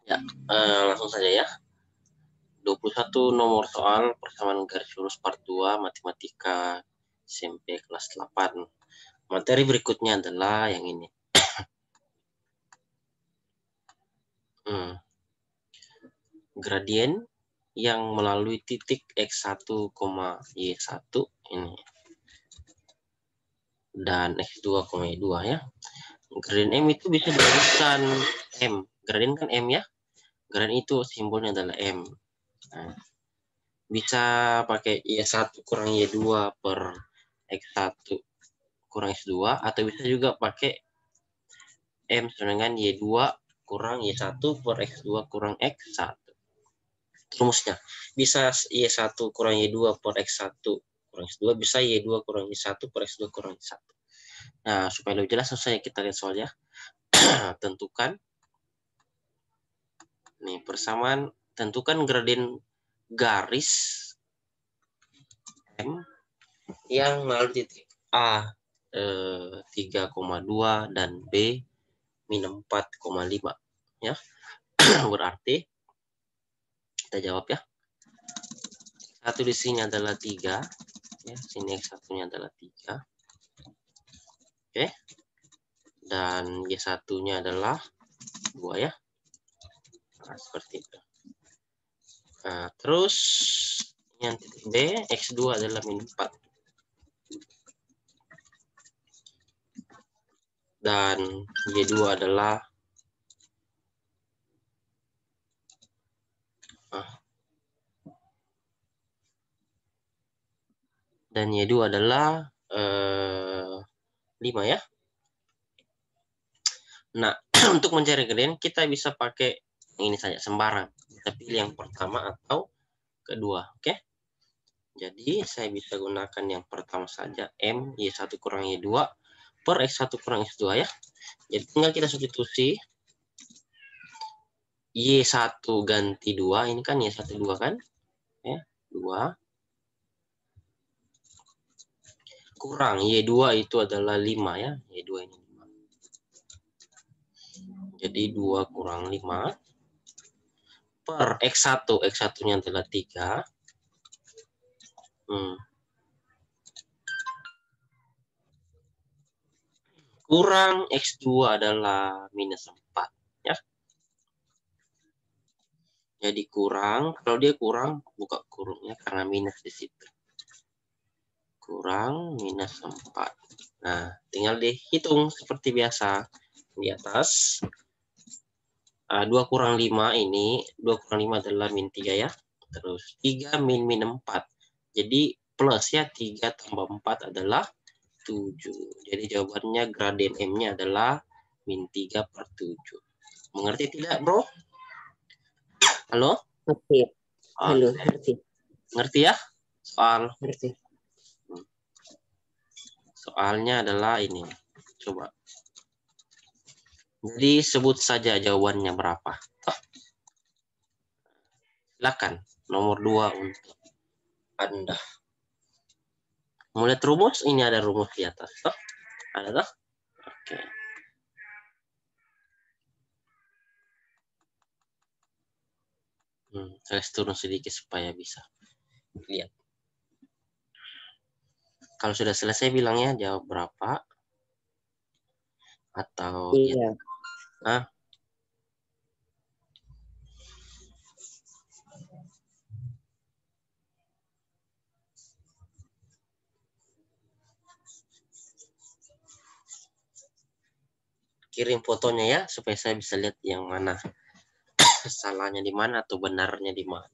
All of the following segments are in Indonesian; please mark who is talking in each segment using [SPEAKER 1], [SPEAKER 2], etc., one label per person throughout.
[SPEAKER 1] Ya, langsung saja ya. 21 nomor soal persamaan garis lurus part 2 matematika SMP kelas 8. Materi berikutnya adalah yang ini. Gradien yang melalui titik X1, Y1 ini dan X2, Y2 ya. Gradien M itu bisa dirumuskan M. Gradien kan M ya. Gradien itu simbolnya adalah M. Nah, bisa pakai Y1 kurang Y2 per X1 kurang X2, atau bisa juga pakai M sama dengan Y2 kurang Y1 per X2 kurang X1. Rumusnya bisa Y1 kurang Y2 per X1 kurang X2, bisa Y2 kurang Y1 per X2 kurang Y1. Nah, supaya lebih jelas langsung kita lihat soalnya. Tentukan nih persamaan, tentukan gradien garis M yang melalui titik A 3,2 dan B min 4,5 ya. Berarti kita jawab ya. Satu di sini adalah 3 ya, sini X1-nya adalah 3. Oke. Dan Y1-nya adalah 2 ya. Nah, seperti itu. Nah, terus yang titik B, X2 adalah min 4. Dan Y2 adalah Y2 adalah 5 ya. Nah, untuk mencari gradien kita bisa pakai ini saja sembarang. Kita pilih yang pertama atau kedua, oke? Jadi saya bisa gunakan yang pertama saja, M Y1 kurang Y2 per X1 kurang X2 ya. Jadi tinggal kita substitusi Y1 ganti 2, ini kan Y1 2 kan? Ya, 2 kurang Y2 itu adalah 5 ya. Y2 ini 5. Jadi 2 kurang 5 per X1, X1-nya adalah 3. Kurang X2 adalah minus 4 ya. Jadi kurang, kalau dia kurang buka kurungnya karena minus di situ. Kurang minus 4. Nah, tinggal dihitung seperti biasa di atas. 2 kurang 5 ini, 2 kurang 5 adalah min 3 ya. Terus 3 min 4. Jadi plus ya, 3 tambah 4 adalah 7. Jadi jawabannya gradien M-nya adalah min 3 per 7. Mengerti tidak, bro? Halo?
[SPEAKER 2] Oke. Halo, ngerti.
[SPEAKER 1] Ngerti ya?
[SPEAKER 2] Ngerti.
[SPEAKER 1] Soalnya adalah ini. Coba. Jadi sebut saja jawabannya berapa. Silakan. Nomor 2 untuk Anda. Mulai rumus, ini ada rumus di atas. Ada toh? Oke. Saya turun sedikit supaya bisa lihat. Kalau sudah selesai bilangnya jawab berapa. Atau
[SPEAKER 2] iya.
[SPEAKER 1] Ya. Kirim fotonya ya supaya saya bisa lihat yang mana salahnya di mana atau benarnya di mana.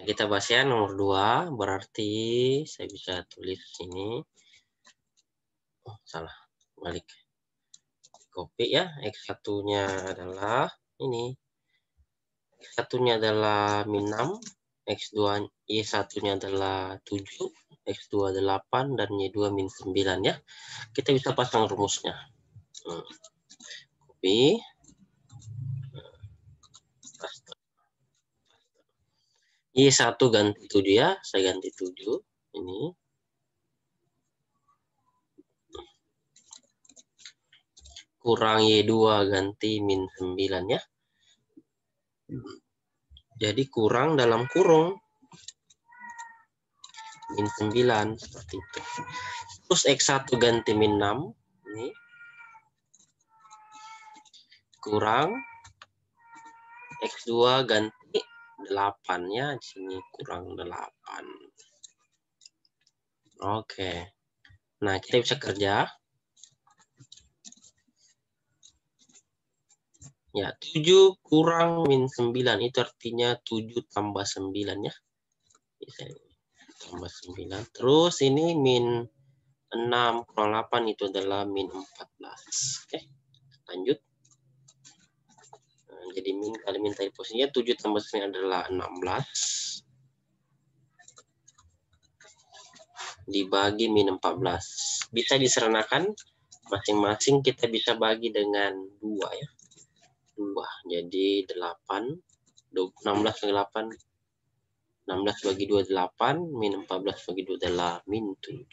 [SPEAKER 1] Kita bahas ya nomor 2, berarti saya bisa tulis sini. Oh, salah, balik. Copy ya, X1-nya adalah ini. X1-nya adalah min 6, X2, Y1-nya adalah 7, X2 8, dan Y2 min 9 ya. Kita bisa pasang rumusnya. Copy. Y1 ganti 7 ya, saya ganti 7. Ini. Kurang Y2 ganti min 9 ya. Jadi kurang dalam kurung min 9 seperti itu. Terus X1 ganti min 6 ini. Kurang X2 ganti 8 ya, di sini kurang 8. Oke. Nah, kita bisa kerja. Ya, 7 kurang min 9 itu artinya 7 tambah 9 ya. Tambah 9. Terus ini min 6 kurang 8 itu adalah min 14. Oke. Lanjut. Nah, jadi min kali min tadi posisinya 7 tambah 9 adalah 16. Dibagi min 14. Bisa diseranakan. Masing-masing kita bisa bagi dengan 2 ya. 2. Jadi 8. 16 bagi 8. 16 bagi 2 8. Min 14 bagi 2 adalah min 7.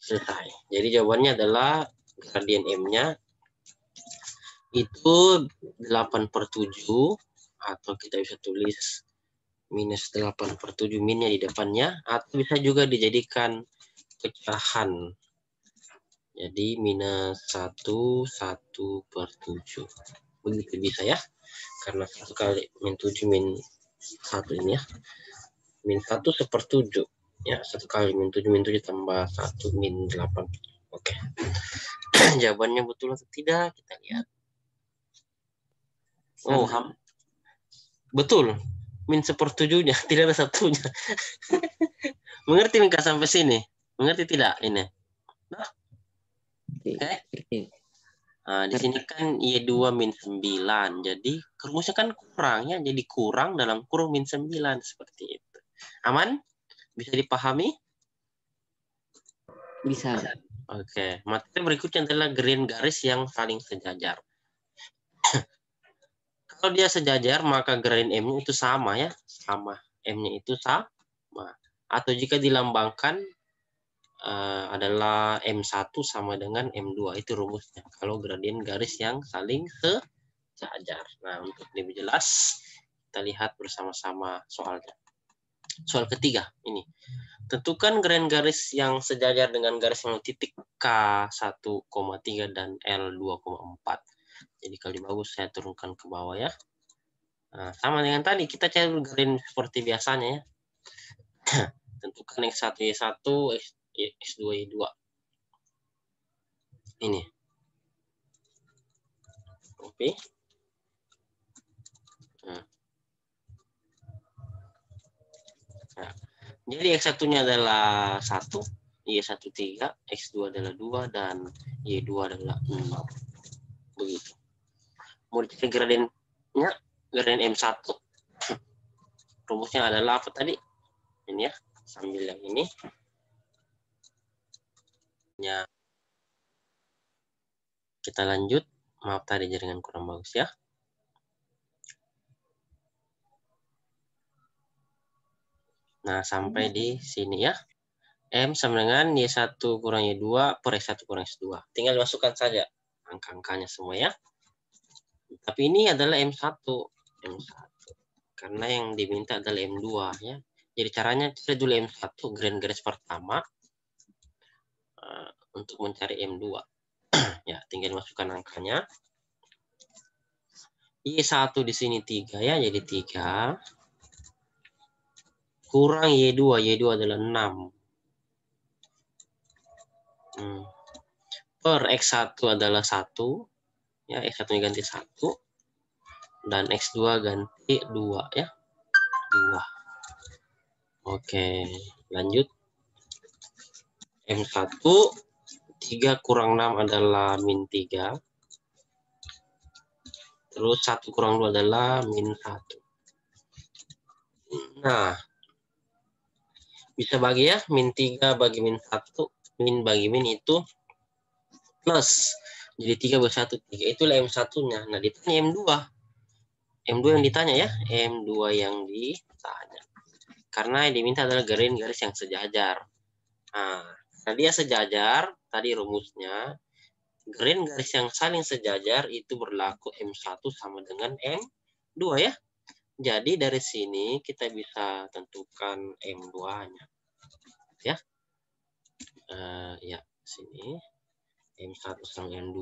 [SPEAKER 1] Selesai. Jadi jawabannya adalah gradien M-nya itu 8/7. Atau kita bisa tulis minus 8/7 minnya di depannya. Atau bisa juga dijadikan pecahan. Jadi minus 1/7. Begitu bisa ya. Karena 1 kali min 7 min 1 ini ya. Min 1/7. Ya, 1 kali min 7 tambah 1 min 8. Oke. Jawabannya betul atau tidak? Kita lihat. Oh, betul. Min 1/7-nya. Tidak ada satunya. Mengerti nggak sampai sini? Mengerti tidak ini? Nah. Oke. Nah, di sini kan Y2 min 9. Jadi rumusnya kan kurang ya. Jadi kurang dalam kurung min 9. Seperti itu. Aman? Bisa dipahami?
[SPEAKER 2] Bisa.
[SPEAKER 1] Oke. Materi berikutnya adalah green garis yang saling sejajar. Kalau dia sejajar, maka green M-nya itu sama ya. Sama. M-nya itu sama. Atau jika dilambangkan adalah M1 sama dengan M2. Itu rumusnya. Kalau gradien garis yang saling sejajar. Nah, untuk lebih jelas, kita lihat bersama-sama soalnya. Soal ketiga, ini. Tentukan gradien garis yang sejajar dengan garis yang titik K1,3 dan L2,4. Jadi kalau bagus saya turunkan ke bawah ya. Nah, sama dengan tadi, kita cari gradien seperti biasanya ya. Tentukan X1, Y1, X2, Y2. Ini. Oke. Nah. Jadi X1-nya adalah 1, Y1 3, X2 adalah 2, dan Y2 adalah 6. Begitu. Mau dicari gradiennya, gradien M1. Rumusnya adalah apa tadi? Ini ya, sambil yang ini. Ya. Kita lanjut. Maaf tadi jaringan kurang bagus ya. Nah, sampai di sini ya. M sama dengan Y1 kurang Y2 per X1 kurang X2. Tinggal masukkan saja angka-angkanya semua ya. Tapi ini adalah M1. Karena yang diminta adalah M2 ya. Jadi caranya cari dulu M1, green garis pertama. Untuk mencari M2. Ya, tinggal masukkan angkanya. Y1 di sini 3 ya, jadi 3. Kurang Y2, Y2 adalah 6. Per X1 adalah 1. Ya, X1 ganti 1. Dan X2 ganti 2 ya. 2. Oke, lanjut. M1, 3 kurang 6 adalah min 3. Terus 1 kurang 2 adalah min 1. Nah, bisa bagi ya, min 3 bagi min 1. Min bagi min itu plus. Jadi 3 bagi 1, 3. Itulah M1-nya. Nah, ditanya M2. M2 yang ditanya ya. M2 yang ditanya. Karena yang diminta adalah garis yang sejajar. Nah, dia sejajar, tadi rumusnya. Garis yang saling sejajar itu berlaku M1 sama dengan M2 ya. Jadi dari sini kita bisa tentukan M2-nya. Ya. Ya, sini M1 sama M2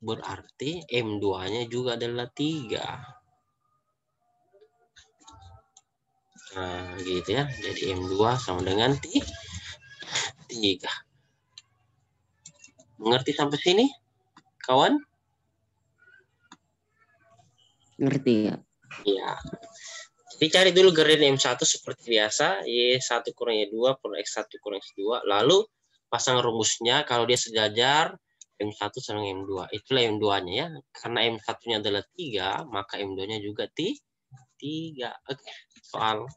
[SPEAKER 1] berarti M2-nya juga adalah 3. Nah, gitu ya. Jadi M2 sama dengan 3. Mengerti sampai sini, kawan?
[SPEAKER 2] Ngerti ya?
[SPEAKER 1] Ya. Jadi cari dulu gradien M1 seperti biasa. Y1 kurang Y2 per X1 kurang X2. Lalu pasang rumusnya. Kalau dia sejajar, M1 sama M2. Itulah M2-nya ya. Karena M1-nya adalah 3, maka M2-nya juga 3. Oke, soal.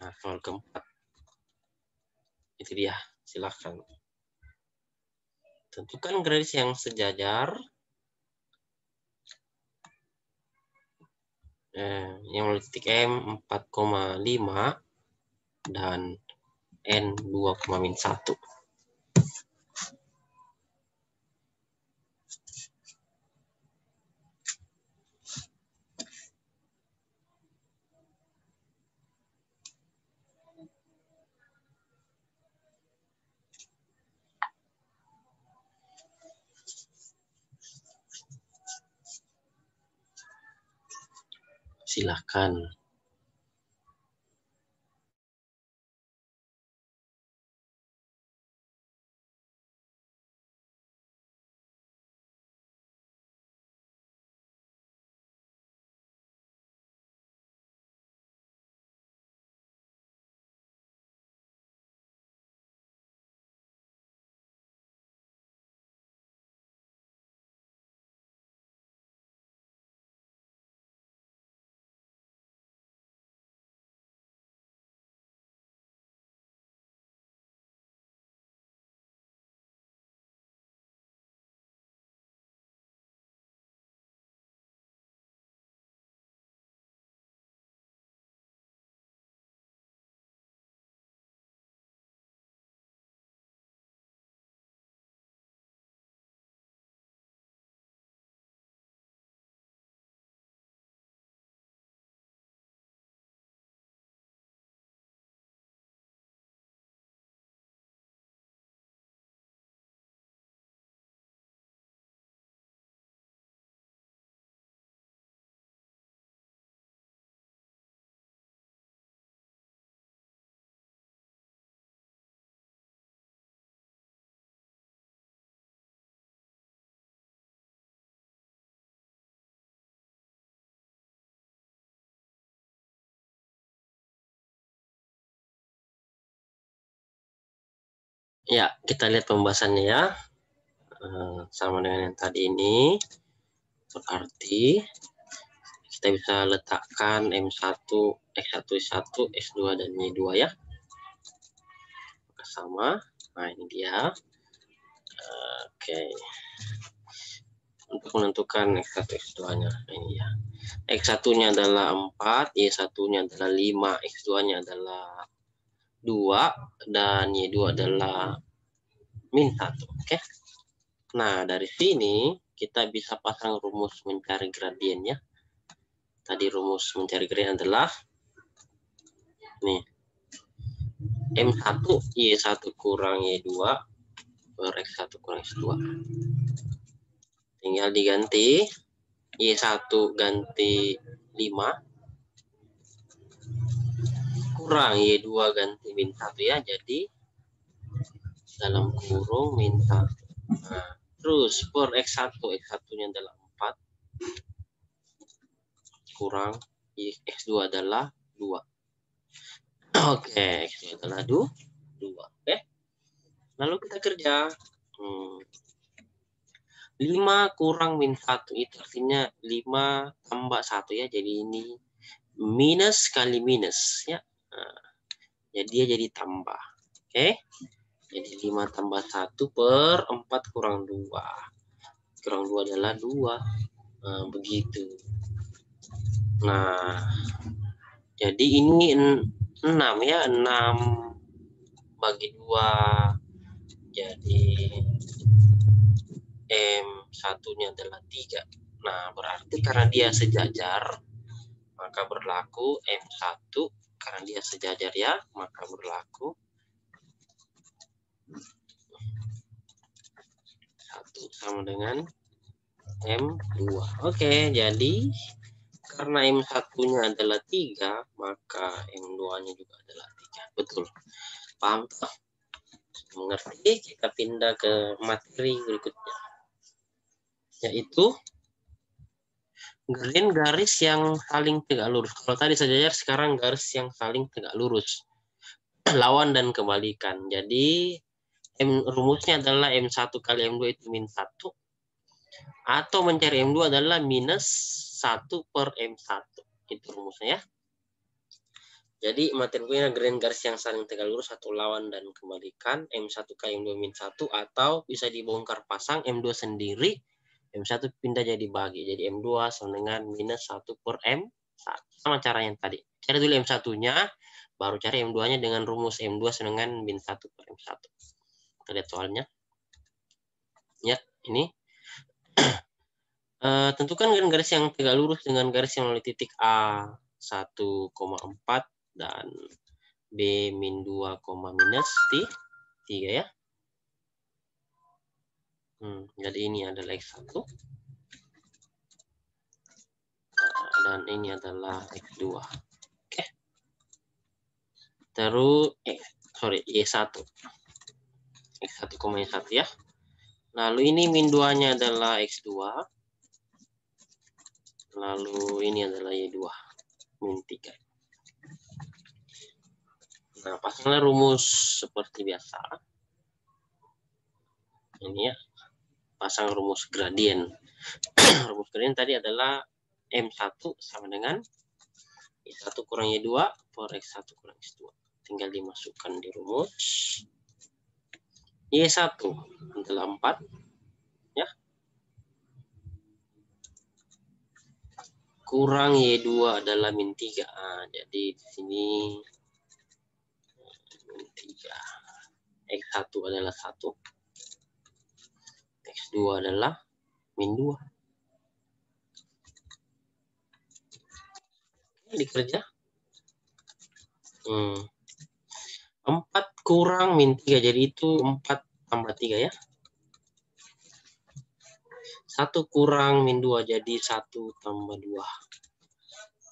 [SPEAKER 1] Nah, soal keempat. Itu dia. Silahkan. Tentukan garis yang sejajar. Yang memiliki titik M 4,5 dan N 2,-1. Silahkan. Ya, kita lihat pembahasannya ya. Sama dengan yang tadi ini. Berarti kita bisa letakkan M1, X1, Y1, X2, dan Y2 ya. Sama. Nah, ini dia. Oke. Untuk menentukan X1, X2-nya. Ini ya. X1-nya adalah 4, Y1-nya adalah 5, X2-nya adalah 2, dan Y2 adalah min 1. Oke. Nah, dari sini kita bisa pasang rumus mencari gradiennya. Tadi rumus mencari gradien adalah nih. M1 Y1 kurang Y2 per X1 kurang X2. Tinggal diganti. Y1 ganti 5 kurang Y2 ganti min 1 ya. Jadi dalam kurung min 1. Nah, Terus per X1, X1-nya adalah 4 kurang X2 adalah 2. Oke, X2 adalah 2. Oke. Lalu kita kerja. 5 kurang min 1 itu artinya 5 tambah 1 ya. Jadi ini minus kali minus ya. Nah, jadi dia jadi tambah. Oke. Jadi 5 tambah 1 per 4 kurang 2. Kurang 2 adalah 2. Nah, begitu. Nah, jadi ini 6 ya. 6 bagi 2. Jadi M1-nya adalah 3. Nah, berarti karena dia sejajar, maka berlaku M1. Karena dia sejajar ya, maka berlaku 1 sama dengan M2. Oke, jadi karena M1-nya adalah 3, maka M2-nya juga adalah 3. Betul. Paham? Mengerti? Kita pindah ke materi berikutnya. Yaitu green garis yang saling tegak lurus. Kalau tadi sejajar, sekarang garis yang saling tegak lurus. Lawan dan kebalikan. Jadi rumusnya adalah M1 kali M2 itu min 1. Atau mencari M2 adalah minus 1 per M1. Itu rumusnya ya. Jadi materi punya green garis yang saling tegak lurus atau lawan dan kebalikan. M1 kali M2 min 1. Atau bisa dibongkar pasang M2 sendiri. M1 pindah jadi bagi. Jadi M2 sama dengan minus 1 per M1. Sama cara yang tadi. Cari dulu M1-nya. Baru cari M2-nya dengan rumus M2 sama dengan min 1 per M1. Kita lihat soalnya. Ya, ini. Tentukan garis yang tegak lurus dengan garis yang melalui titik A 1,4 dan B min 2, minus 3 ya. Jadi ini adalah X1. Dan ini adalah X2. Oke. Terus, Y1. X1, Y1 ya. Lalu ini min 2-nya adalah X2. Lalu ini adalah Y2. Min 3. Nah, pasanglah rumus seperti biasa. Ini ya. Pasang rumus gradien. Rumus gradien tadi adalah M1 sama dengan Y1 kurang Y2 per X1 kurang X2. Tinggal dimasukkan di rumus. Y1 adalah 4. Ya. Kurang Y2 adalah min 3. Nah, jadi di sini min 3. X1 adalah 1. X2 adalah min 2. Dikerja. 4 kurang min 3. Jadi itu 4 tambah 3 ya. 1 kurang min 2. Jadi 1 tambah 2.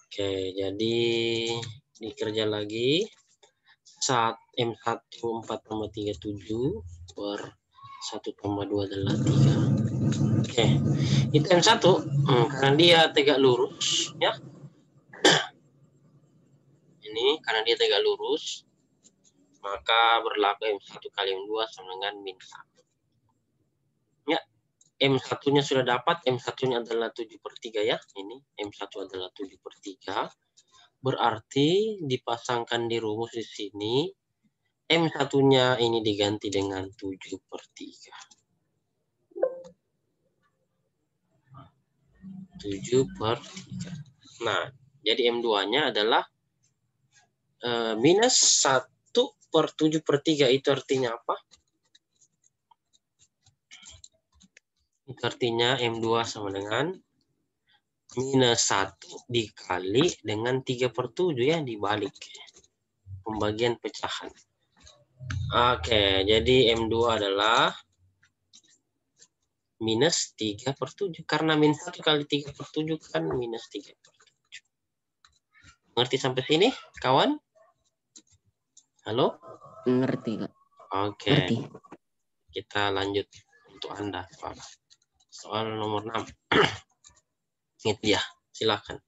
[SPEAKER 1] Oke, jadi dikerja lagi. M1 4 tambah 3 7 per 1 tambah 2 adalah 3. Oke, itu M1 karena dia tegak lurus ya. Ini karena dia tegak lurus, maka berlaku M1 kali M2 sama dengan min 1. Ya, M1-nya sudah dapat, M1-nya adalah 7 per 3 ya. Ini M1 adalah 7 per 3. Berarti dipasangkan di rumus di sini, M1-nya ini diganti dengan 7 per 3. 7 per 3. Nah, jadi M2-nya adalah minus 1 per 7 per 3. Itu artinya apa? Itu artinya M2 sama dengan minus 1 dikali dengan 3 per 7 ya, dibalik. Pembagian pecahan. Oke, jadi M2 adalah minus 3 per 7. Karena min 1 kali 3 per 7 kan minus 3 per 7. Ngerti sampai sini, kawan? Halo?
[SPEAKER 2] Ngerti, Kak.
[SPEAKER 1] Oke.
[SPEAKER 2] Ngerti.
[SPEAKER 1] Kita lanjut. untuk Anda. Soal nomor 6. Itu dia, silakan.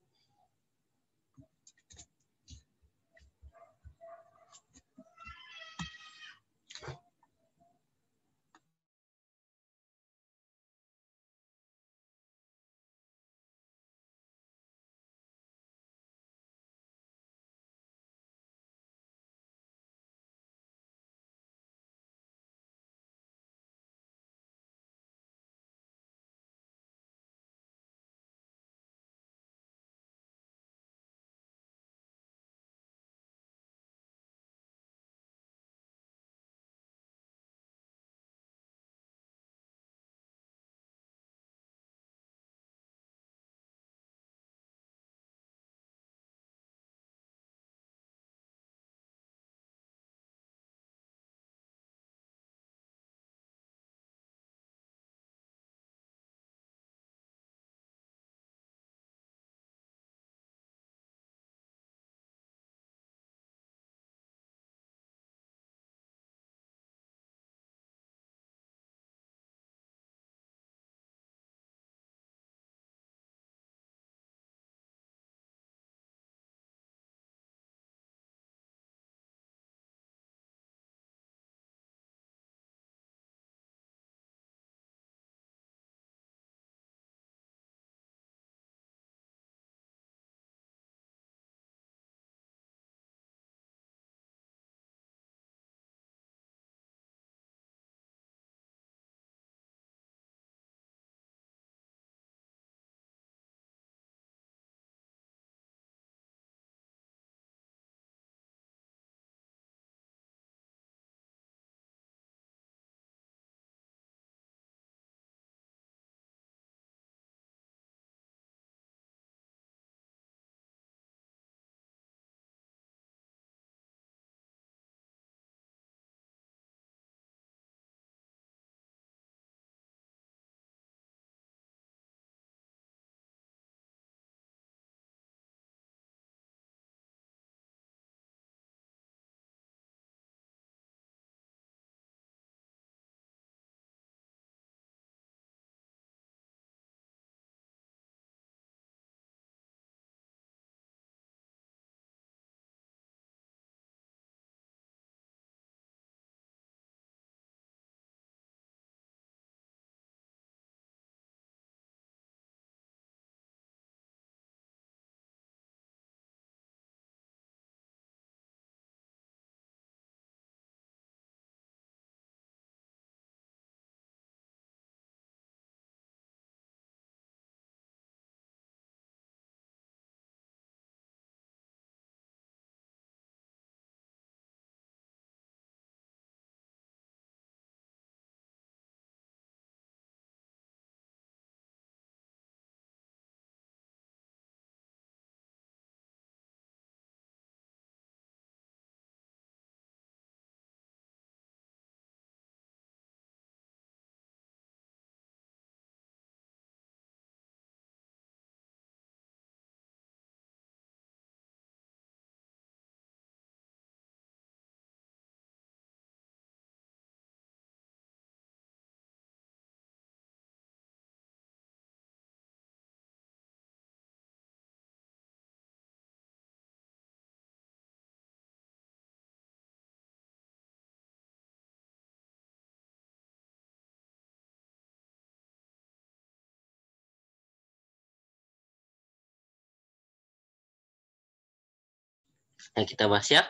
[SPEAKER 1] Nah, kita bahas ya.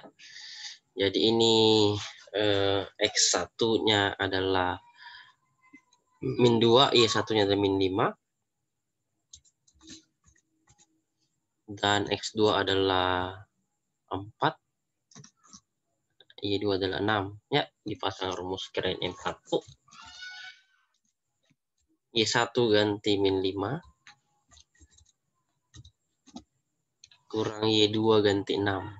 [SPEAKER 1] Jadi ini X1-nya adalah min 2, Y1-nya adalah min 5. Dan X2 adalah 4. Y2 adalah 6. Ya, dipasang rumus keren M1. Y1 ganti min 5. Kurang Y2 ganti 6.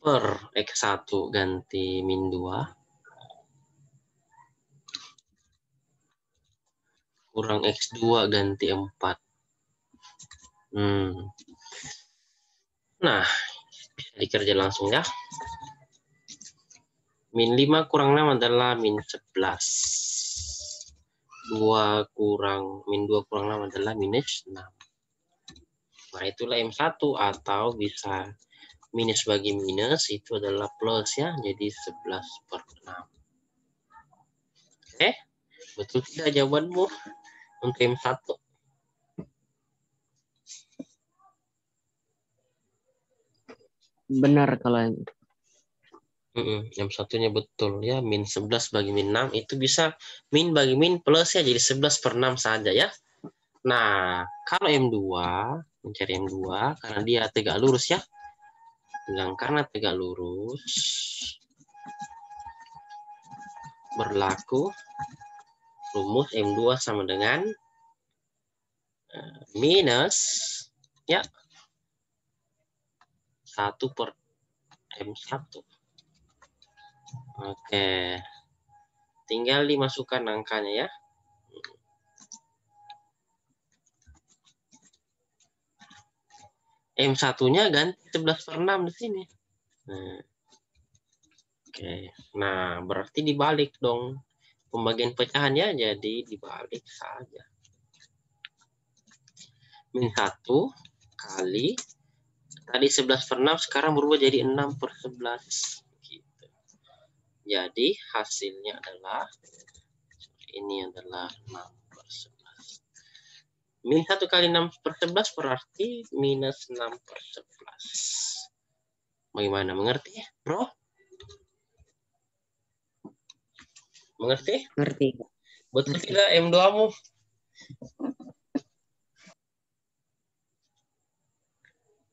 [SPEAKER 1] Per X1 ganti min 2. Kurang X2 ganti 4. Nah, bisa dikerja langsung ya. Min 5 kurang 6 adalah min 11. Min 2 kurang 6 adalah minus 6. Nah, itulah M1, atau bisa minus bagi minus itu adalah plus ya. Jadi 11/6. Oke, betul tidak jawabanmu untuk M1?
[SPEAKER 2] Benar kalau yang
[SPEAKER 1] Yang satunya betul ya, min 11 bagi min 6 itu bisa min bagi min plus ya, jadi 11/6 saja ya. Nah, kalau M2, mencari M2 karena dia tegak lurus ya. Bilang karena tegak lurus berlaku rumus M2 sama dengan minus ya 1/M1. Oke. Tinggal dimasukkan angkanya ya. M1-nya ganti 11/6 di sini. Nah, oke. Nah, berarti dibalik dong. Pembagian pecahannya jadi dibalik saja. Min 1 kali tadi 11/6 sekarang berubah jadi 6/11. Gitu. Jadi hasilnya adalah ini adalah 6/11. Min 1 kali 6/11 berarti minus 6/11. Bagaimana, mengerti, bro? Mengerti?
[SPEAKER 2] ngerti.
[SPEAKER 1] Betul tidak M2-mu?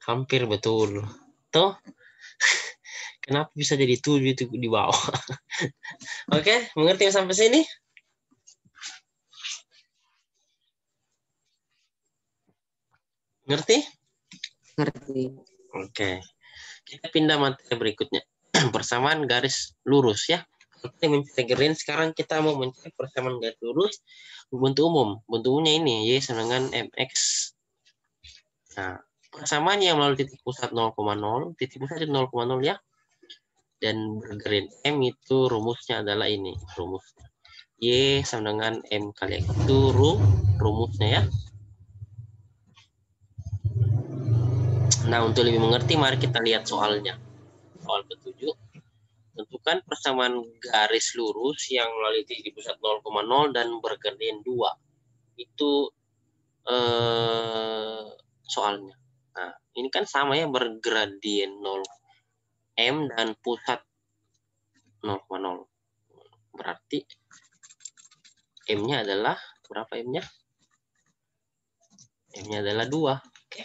[SPEAKER 1] Hampir betul. Tuh. Kenapa bisa jadi 7 itu di bawah? Oke, mengerti sampai sini? Ngerti?
[SPEAKER 2] Ngerti.
[SPEAKER 1] Oke. Kita pindah materi berikutnya. Persamaan garis lurus ya. Kita mencari green, sekarang kita mau mencari persamaan garis lurus bentuk umum. Bentuk umumnya ini Y sama dengan MX. Nah, persamaan yang melalui titik pusat 0,0, titik pusat 0,0 ya. Dan bergreen M itu rumusnya adalah ini, rumusnya. Y sama dengan M kali X itu rumusnya ya. Nah, untuk lebih mengerti, mari kita lihat soalnya. Soal ke-7. Tentukan persamaan garis lurus yang melalui titik pusat 0,0 dan bergradien 2. Itu soalnya. Nah, ini kan sama ya, bergradien 0 M dan pusat 0,0. Berarti M-nya adalah berapa M-nya? M-nya adalah 2. Oke.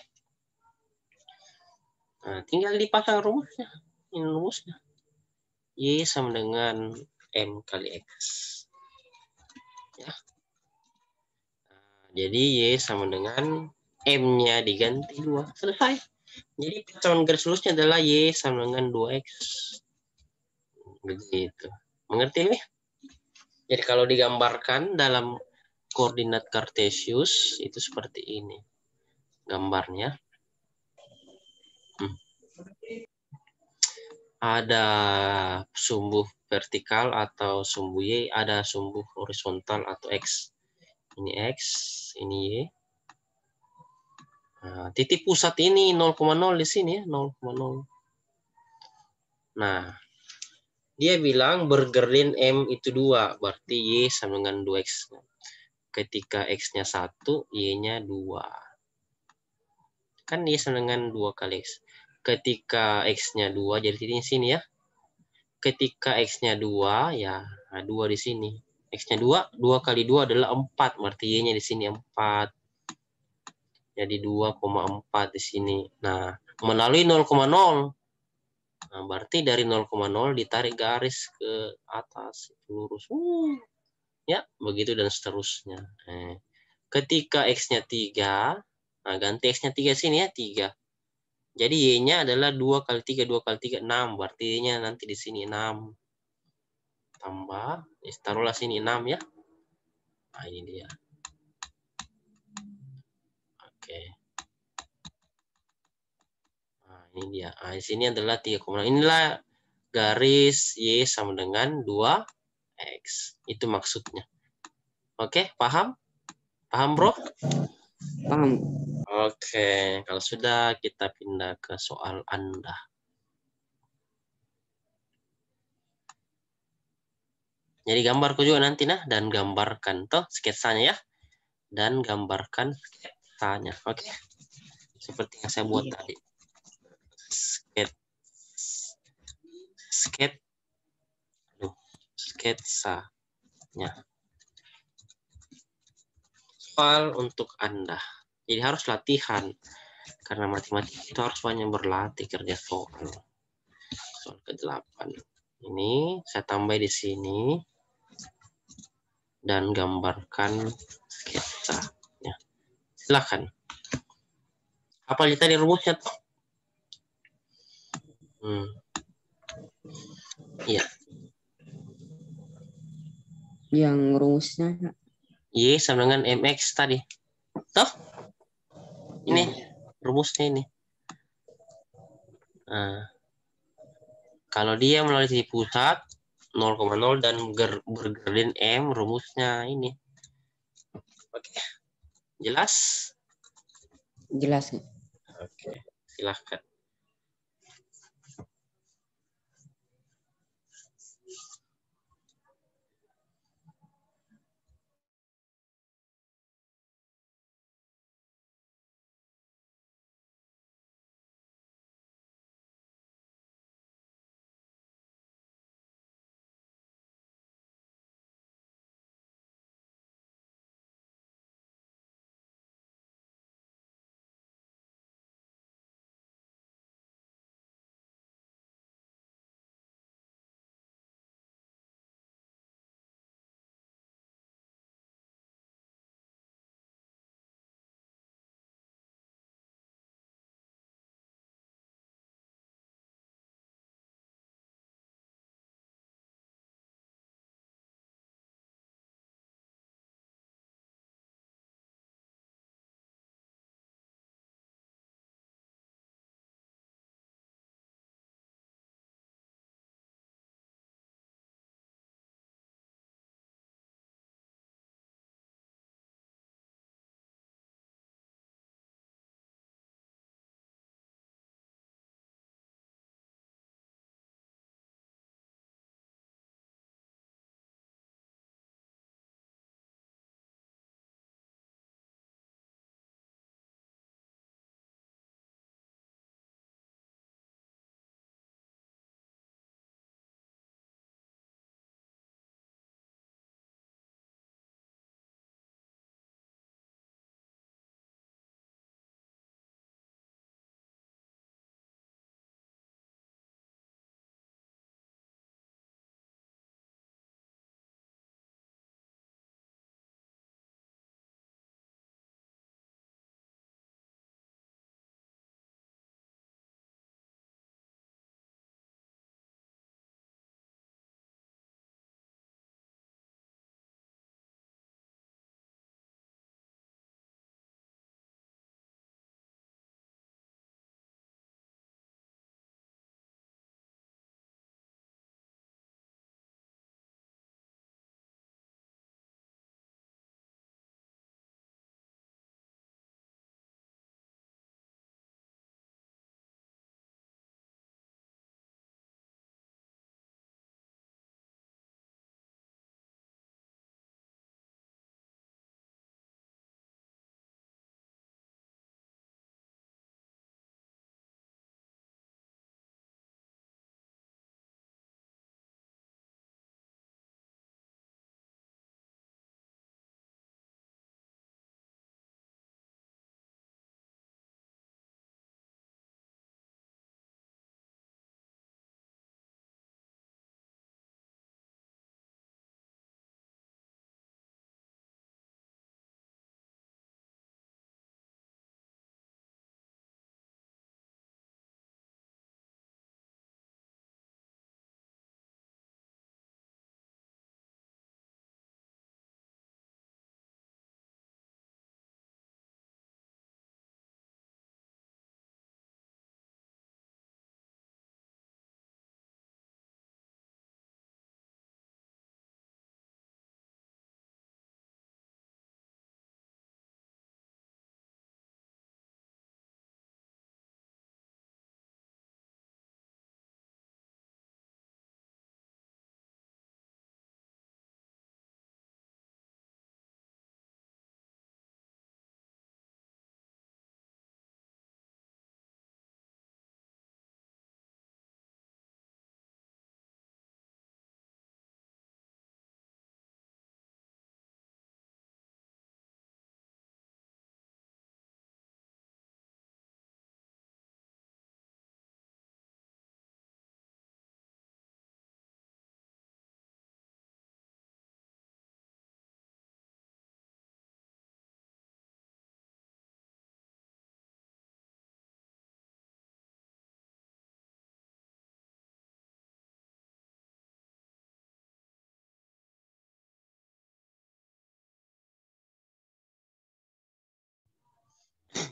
[SPEAKER 1] Nah, tinggal dipasang rumusnya. Ini rumusnya. Y sama dengan M kali X. Ya. Nah, jadi Y sama dengan M-nya diganti 2. Selesai. Jadi persamaan garis lurusnya adalah Y sama dengan 2X. Begitu. Mengerti nih? Jadi kalau digambarkan dalam koordinat kartesius itu seperti ini gambarnya. Ada sumbu vertikal atau sumbu Y, ada sumbu horizontal atau X. Ini X, ini Y. Nah, titik pusat ini 0,0 di sini ya, 0,0. Nah, dia bilang bergradien M itu 2, berarti Y sama dengan 2X. Ketika X-nya 1, Y-nya 2. Kan Y sama dengan 2 kali X. Ketika X-nya 2, jadi di sini ya. Ketika X-nya 2, ya 2 di sini. X-nya 2, 2 kali 2 adalah 4, berarti Y-nya di sini 4. Jadi 2,4 di sini. Nah, melalui 0,0. Nah, berarti dari 0,0 ditarik garis ke atas, lurus. Ya, begitu dan seterusnya. Ketika X-nya 3, nah ganti X-nya 3 sini ya, 3. Jadi Y-nya adalah 2 kali 3, 2 kali 3, 6. Berarti Y-nya nanti di sini 6. Tambah, taruhlah sini 6 ya. Nah, ini dia. Oke. Nah, ini dia. Nah, di sini adalah 3,6. Inilah garis Y sama dengan 2X. Itu maksudnya. Oke, paham? Paham, bro?
[SPEAKER 2] Paham.
[SPEAKER 1] Oke, kalau sudah kita pindah ke soal Anda. Jadi gambarku juga nanti nah, dan gambarkan toh sketsanya ya. Dan gambarkan sketsanya. Oke. Seperti yang saya buat tadi. Sketsanya. Soal untuk Anda. Jadi harus latihan. Karena matematika itu harus banyak berlatih kerja soal. Soal ke-8. Ini saya tambah di sini. Dan gambarkan sketsanya. Silakan. Apa tadi rumusnya toh? Iya.
[SPEAKER 2] Yang rumusnya
[SPEAKER 1] Y sama dengan MX tadi. Toh? Ini rumusnya ini. Nah, kalau dia melalui sisi pusat 0,0 dan bergradien M, rumusnya ini. Oke. Jelas?
[SPEAKER 2] jelas.
[SPEAKER 1] Oke, silahkan.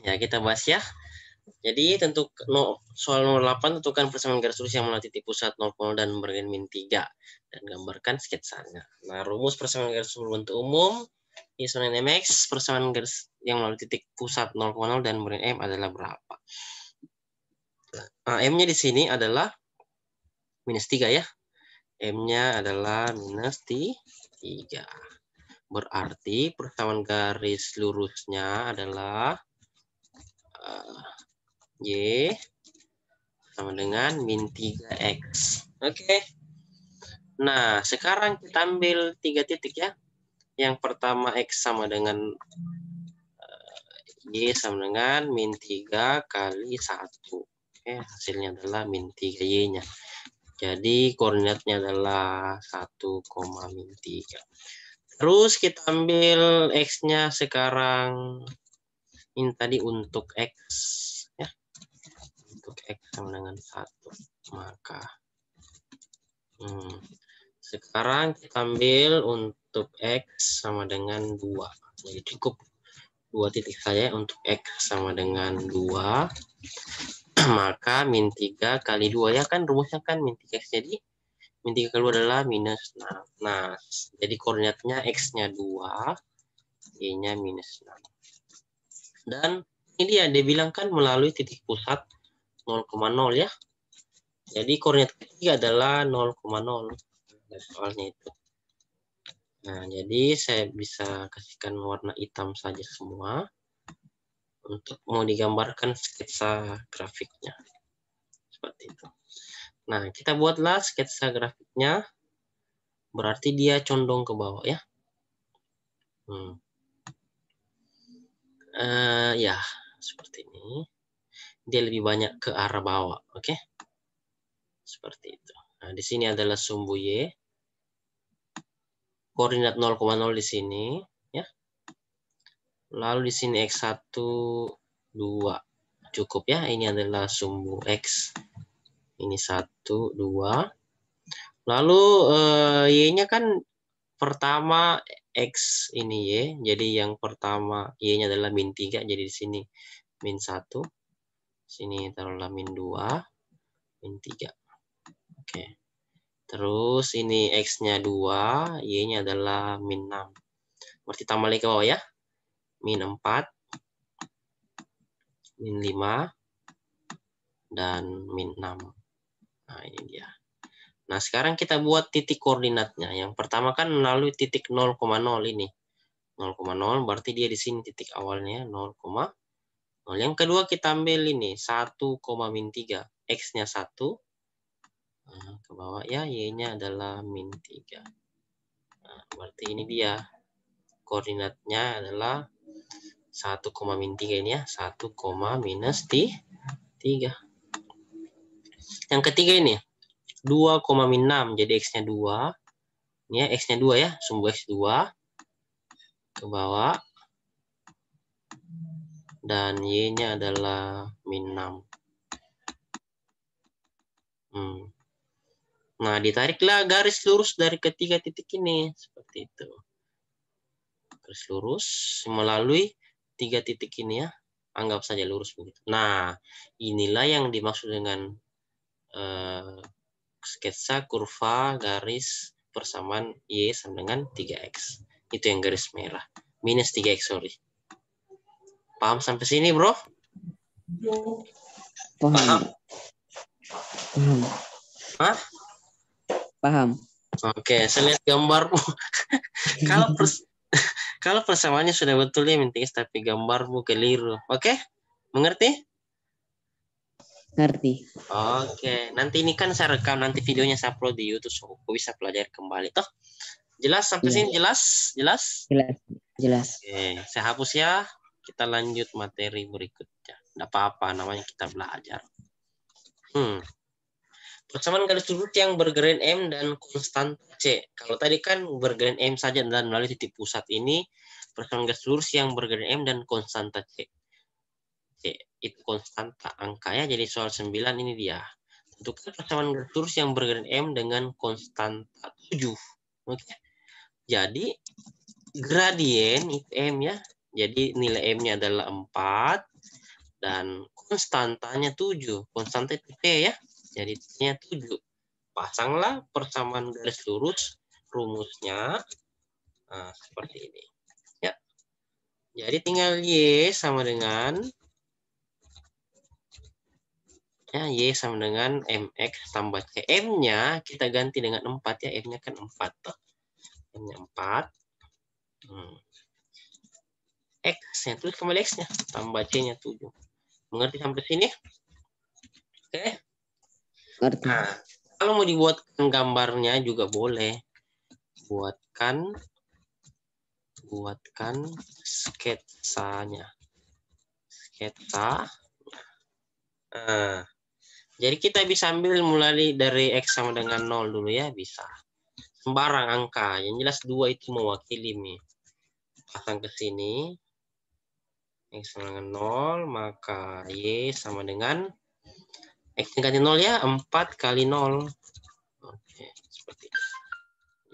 [SPEAKER 1] Ya, kita bahas ya. Jadi soal 08 tentukan persamaan garis lurus yang melalui titik pusat 0,0 dan bergen min 3 dan gambarkan sketsanya. Nah, rumus persamaan garis lurus berbentuk umum Y sama dengan MX, persamaan garis yang melalui titik pusat 0,0 dan bergen M adalah berapa? Nah, M-nya di sini adalah minus 3 ya. M-nya adalah minus 3. Berarti persamaan garis lurusnya adalah Y sama dengan min 3X. Oke. Nah, sekarang kita ambil 3 titik ya. Yang pertama X sama dengan Y sama dengan min 3 kali 1. Oke, hasilnya adalah min 3 Y-nya. Jadi koordinatnya adalah 1, min 3. Terus kita ambil X-nya sekarang. Ini tadi untuk X. Ya. Untuk X sama dengan 1. Maka sekarang kita ambil untuk X sama dengan 2. Jadi cukup 2 titik saja untuk X sama dengan 2. Maka min 3 kali 2 ya kan rumusnya kan min 3X. Jadi min 3 kali 2 adalah minus 6. Nah, jadi koordinatnya X-nya 2, Y-nya minus 6. Dan ini dia bilang kan melalui titik pusat 0,0 ya. Jadi koordinat ketiga adalah 0,0. Soalnya itu. Nah, jadi saya bisa kasihkan warna hitam saja semua untuk mau digambarkan sketsa grafiknya. Seperti itu. Nah, kita buatlah sketsa grafiknya. Berarti dia condong ke bawah ya. Ya, seperti ini. Dia lebih banyak ke arah bawah, oke? Seperti itu. Nah, di sini adalah sumbu Y. Koordinat 0,0 di sini, ya. Lalu di sini X1, 2. Cukup ya, ini adalah sumbu X. Ini 1, 2. Lalu Y-nya kan pertama X ini Y. Jadi yang pertama Y-nya adalah min 3. Jadi di sini min 1. Sini taruhlah min 2, min 3. Oke. Terus ini X-nya 2, Y-nya adalah min 6. Berarti tambah lagi ke bawah ya. Min 4, min 5, dan min 6. Nah, ini dia. Nah, sekarang kita buat titik koordinatnya. Yang pertama kan melalui titik 0,0 ini. 0,0 berarti dia di sini titik awalnya 0,0. Yang kedua kita ambil ini 1, min 3. X-nya 1. Nah, ke bawah ya, Y-nya adalah min 3. Nah, berarti ini dia. Koordinatnya adalah 1, min 3 ini ya. 1, minus 3. Yang ketiga ini 2, min 6. Jadi X-nya 2. Ini ya, X-nya 2 ya. Sumbu X 2. Ke bawah. Dan Y-nya adalah min 6. Nah, ditariklah garis lurus dari ketiga titik ini. Seperti itu. Garis lurus melalui 3 titik ini ya. Anggap saja lurus begitu. Nah, inilah yang dimaksud dengan sketsa kurva garis persamaan Y sama dengan 3X. Itu yang garis merah. Minus 3X, sorry. Paham sampai sini, bro?
[SPEAKER 2] Paham.
[SPEAKER 1] Hah?
[SPEAKER 2] Paham.
[SPEAKER 1] Oke, saya lihat gambarmu. Kalau persamaannya sudah betul ya min 3X, tapi gambarmu keliru. Oke? Mengerti?
[SPEAKER 2] Ngerti.
[SPEAKER 1] Oke, nanti ini kan saya rekam, nanti videonya saya upload di YouTube, so aku bisa pelajari kembali. Toh, jelas sampai sini? Jelas? Jelas?
[SPEAKER 2] Jelas.
[SPEAKER 1] Oke, saya hapus ya. Kita lanjut materi berikutnya. Tidak apa-apa, namanya kita belajar. Persamaan garis lurus yang bergerain M dan konstanta C. Kalau tadi kan bergerain M saja dan melalui titik pusat ini, persamaan garis lurus yang bergerain M dan konstanta C. Itu konstanta angkanya, jadi soal 9 ini dia. Tentukan persamaan garis lurus yang bergerain M dengan konstanta 7. Oke. Jadi gradien itu M ya. Jadi nilai M-nya adalah 4. Dan konstantanya 7. Konstanta itu T ya. Jadi T-nya 7. Pasanglah persamaan garis lurus rumusnya. Nah, seperti ini. Ya. Jadi tinggal Y sama dengan ya, Y sama dengan MX tambah C. M-nya kita ganti dengan 4 ya. M-nya kan 4 toh. M-nya 4. X-nya terus kembali X-nya tambah C-nya 7. Mengerti sampai sini? Oke.
[SPEAKER 2] Ngerti.
[SPEAKER 1] Nah, kalau mau dibuatkan gambarnya juga boleh. Buatkan sketsanya. Sketsa. Nah, jadi kita bisa ambil mulai dari X sama dengan 0 dulu ya, bisa. Sembarang angka, yang jelas 2 itu mewakili nih. Pasang ke sini. X sama dengan 0, maka Y sama dengan X ganti 0 ya, 4 kali 0. Oke, seperti itu.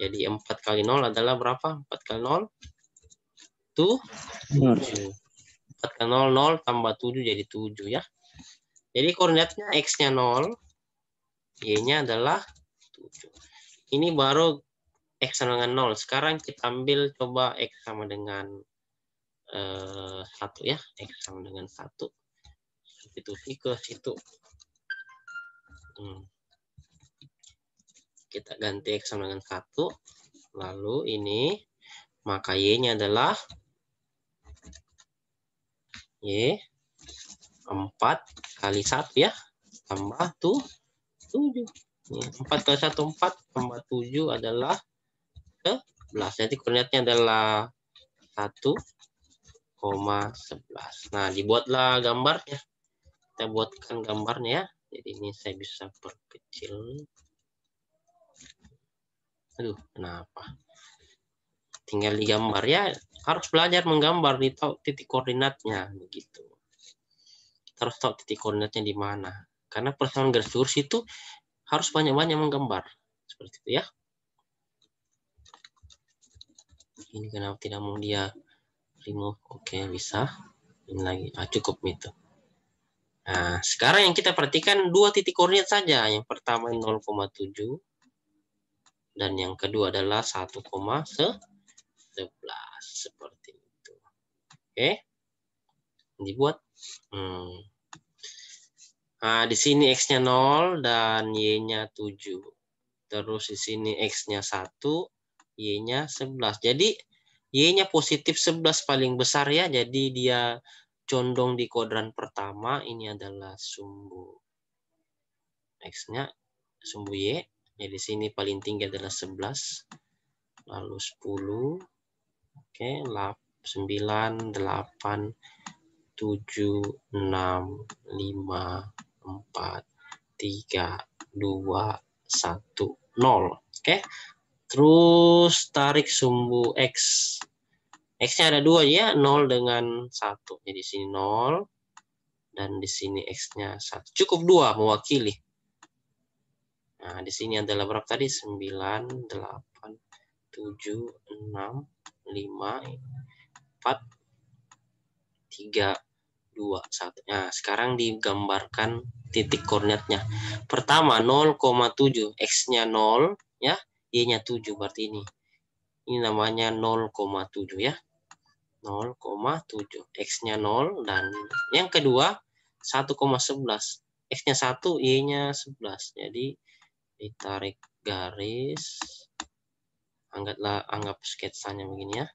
[SPEAKER 1] Jadi 4 kali 0 adalah berapa? 4 kali 0? 7. 4 kali 0, 0 tambah 7 jadi 7 ya. Jadi koordinatnya X-nya 0, Y-nya adalah 7. Ini baru X sama dengan 0. Sekarang kita ambil coba X sama dengan 1 ya. X sama dengan 1. Substitusi ke situ. Kita ganti X sama dengan 1. Lalu ini, maka Y-nya adalah Y 4 kali 1 ya. Tambah 7. 4 kali 1, 4. Tambah 7 adalah 11. Jadi koordinatnya adalah 1,11. Nah, dibuatlah gambarnya. Kita buatkan gambarnya ya. Jadi ini saya bisa perkecil. Aduh, kenapa? Tinggal digambar ya. Harus belajar menggambar di titik koordinatnya begitu. Kita harus tahu titik koordinatnya di mana. Karena persamaan garis lurus itu harus banyak-banyak menggambar. Seperti itu ya. Ini kenapa tidak mau dia remove? Oke, bisa. Ini lagi. Cukup itu. Nah, sekarang yang kita perhatikan 2 titik koordinat saja. Yang pertama 0,7. Dan yang kedua adalah 1,11. Seperti itu. Oke. Dibuat. Nah, di sini X-nya 0 dan Y-nya 7. Terus di sini X-nya 1, Y-nya 11. Jadi Y-nya positif 11 paling besar ya. Jadi dia condong di kuadran pertama. Ini adalah sumbu X-nya, sumbu Y. Jadi sini paling tinggi adalah 11. Lalu 10. Oke, 9, 8, 7, 6, 5, 4, 3, 2, 1, 0. Oke. Terus tarik sumbu X. X-nya ada 2 ya, 0 dengan 1. Jadi sini 0 dan di sini X-nya 1. Cukup 2 mewakili. Nah, di sini adalah berapa tadi? 9, 8, 7, 6, 5, 4, 3, 2, 1. Nah, sekarang digambarkan titik koordinatnya. Pertama 0,7, X-nya 0 ya, Y-nya 7 berarti ini. Ini namanya 0,7 ya. 0,7. X-nya 0 dan yang kedua 1,11. X-nya 1, Y-nya 11. Jadi ditarik garis. Anggap sketsanya begini ya.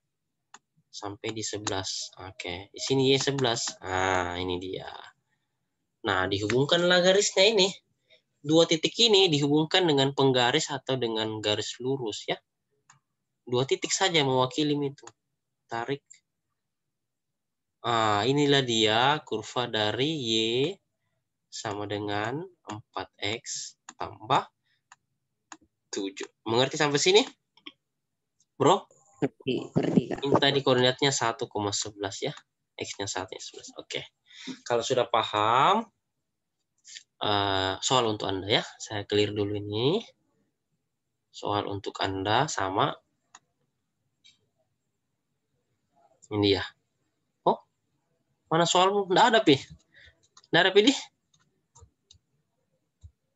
[SPEAKER 1] Sampai di 11. Oke, di sini Y 11. Nah, ini dia. Nah, dihubungkanlah garisnya ini. 2 titik ini dihubungkan dengan penggaris atau dengan garis lurus ya. 2 titik saja mewakili itu. Tarik. Inilah dia kurva dari Y sama dengan 4X tambah 7. Mengerti sampai sini? Bro?
[SPEAKER 2] Ngerti, Kak.
[SPEAKER 1] Ini tadi koordinatnya 1,11 ya. X-nya 1,11. Oke. Kalau sudah paham, soal untuk Anda ya. Saya clear dulu ini. Soal untuk Anda sama. Ini ya. Oh, mana soalmu? Nggak ada, Pi. Nah, pilih.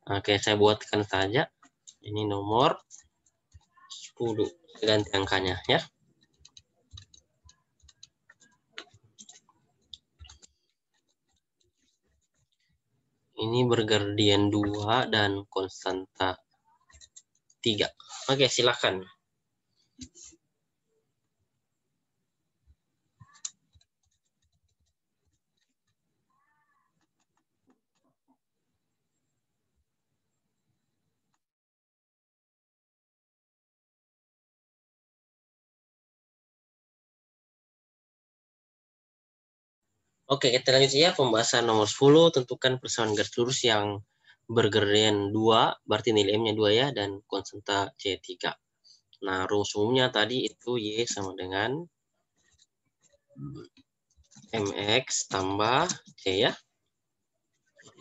[SPEAKER 1] Oke, saya buatkan saja. Ini nomor 10. Ganti angkanya ya. Ini bergardian 2 dan konstanta 3. Oke, silakan. Oke, kita lanjut ya pembahasan nomor 10. Tentukan persamaan garis lurus yang bergardian 2, berarti nilai M-nya 2 ya, dan konstanta C3. Nah, rumus umumnya tadi itu Y sama dengan MX tambah C ya.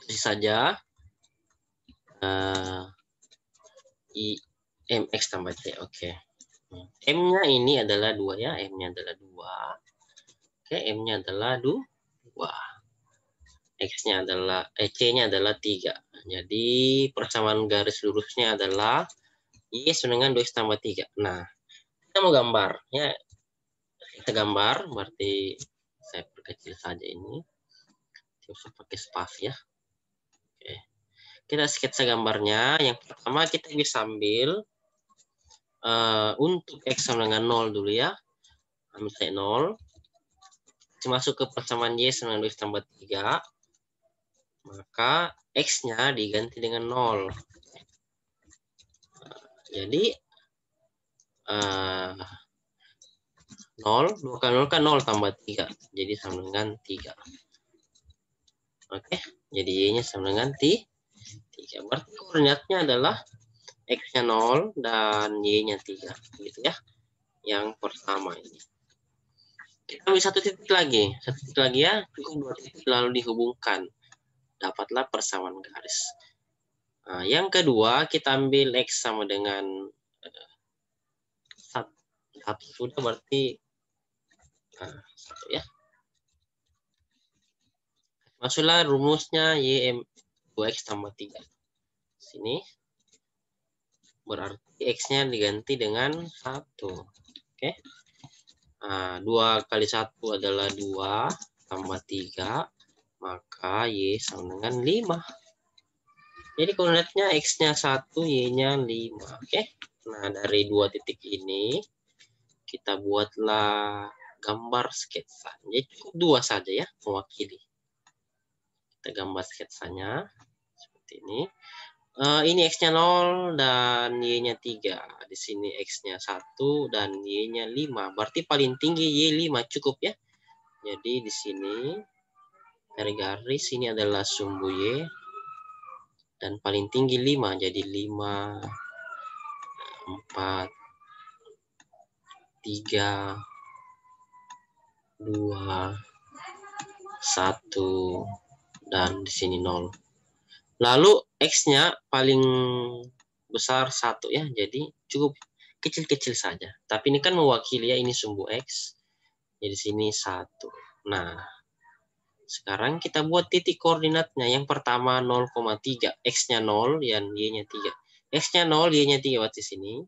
[SPEAKER 1] Isi saja. I MX tambah C, oke. M-nya ini adalah 2 ya, M-nya adalah 2. Oke, M-nya adalah 2. X-nya adalah, C-nya adalah 3. Jadi persamaan garis lurusnya adalah Y sama dengan 2X tambah 3. Nah, kita mau gambar. Ya, kita gambar, berarti saya perkecil saja ini. Tidak usah pakai spasi ya. Oke. Kita sketsa gambarnya. Yang pertama kita bisa ambil untuk X sama dengan 0 dulu ya. Ambil saya 0. Masuk ke persamaan Y sama dengan 2X tambah 3. Maka X-nya diganti dengan 0. Jadi 0, 2 kali 0 kan 0 tambah 3. Jadi sama dengan 3. Oke, jadi Y-nya sama dengan 3. Berarti koordinatnya adalah X-nya 0 dan Y-nya 3. Gitu ya. Yang pertama ini. Kita ambil satu titik lagi. Satu titik lagi ya. Cukup 2 titik lalu dihubungkan. Dapatlah persamaan garis. Nah, yang kedua kita ambil X sama dengan 1 sudah berarti 1 ya. Masuklah rumusnya YM 2X tambah 3. Sini. Berarti X-nya diganti dengan 1. Oke. Nah, 2 kali 1 adalah 2 tambah 3. Maka Y sama dengan 5. Jadi koordinatnya X-nya 1, Y-nya 5. Oke. Nah, dari 2 titik ini, kita buatlah gambar sketsa. Jadi cukup 2 saja ya, mewakili. Kita gambar sketsanya seperti ini. Ini X-nya 0 dan Y-nya 3. Di sini X-nya 1 dan Y-nya 5. Berarti paling tinggi Y 5 cukup ya. Jadi di sini dari garis ini adalah sumbu Y dan paling tinggi 5. Jadi 5, 4, 3, 2, 1 dan di sini 0. Lalu X-nya paling besar 1 ya. Jadi cukup kecil-kecil saja. Tapi ini kan mewakili ya, ini sumbu X. Jadi sini 1. Nah, sekarang kita buat titik koordinatnya. Yang pertama 0,3. X-nya 0 dan Y-nya 3. X-nya 0, Y-nya 3 berarti sini.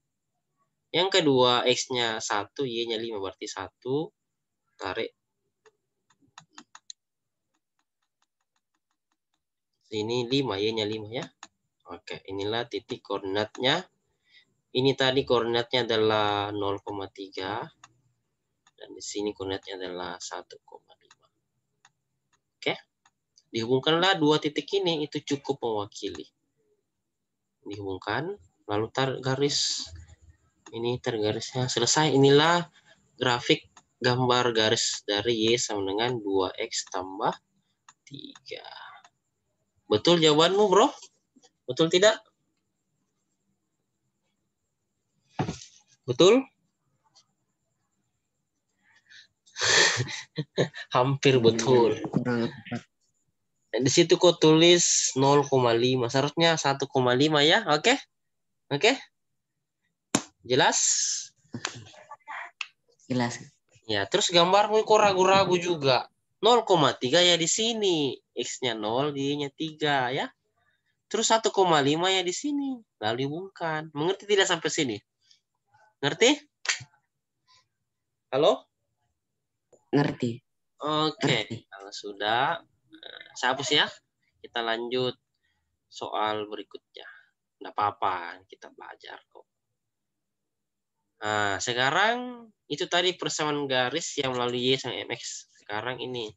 [SPEAKER 1] Yang kedua X-nya 1, Y-nya 5 berarti 1. Tarik. Sini 5, Y-nya 5 ya. Oke, inilah titik koordinatnya. Ini tadi koordinatnya adalah 0,3. Dan di sini koordinatnya adalah 1,5. Oke. Dihubungkanlah 2 titik ini, itu cukup mewakili. Dihubungkan, lalu tarik garis. Ini tergarisnya selesai. Inilah grafik gambar garis dari Y sama dengan 2X tambah 3. Betul jawabanmu, bro? Betul tidak? Betul? Hampir betul. Di situ kau tulis 0,5. Seharusnya 1,5 ya. Oke? Oke? Jelas?
[SPEAKER 2] Jelas.
[SPEAKER 1] Ya, terus gambarmu kok ragu-ragu juga. 0,3 ya di sini. X-nya 0, Y-nya 3 ya. Terus 1,5 ya di sini. Lalu hubungkan. Mengerti tidak sampai sini? Ngerti? Halo?
[SPEAKER 2] Ngerti.
[SPEAKER 1] Oke.
[SPEAKER 2] Ngerti.
[SPEAKER 1] Kalau sudah, saya hapus ya. Kita lanjut soal berikutnya. Tidak apa-apa, kita belajar kok. Nah, sekarang itu tadi persamaan garis yang melalui Y sama MX. Sekarang ini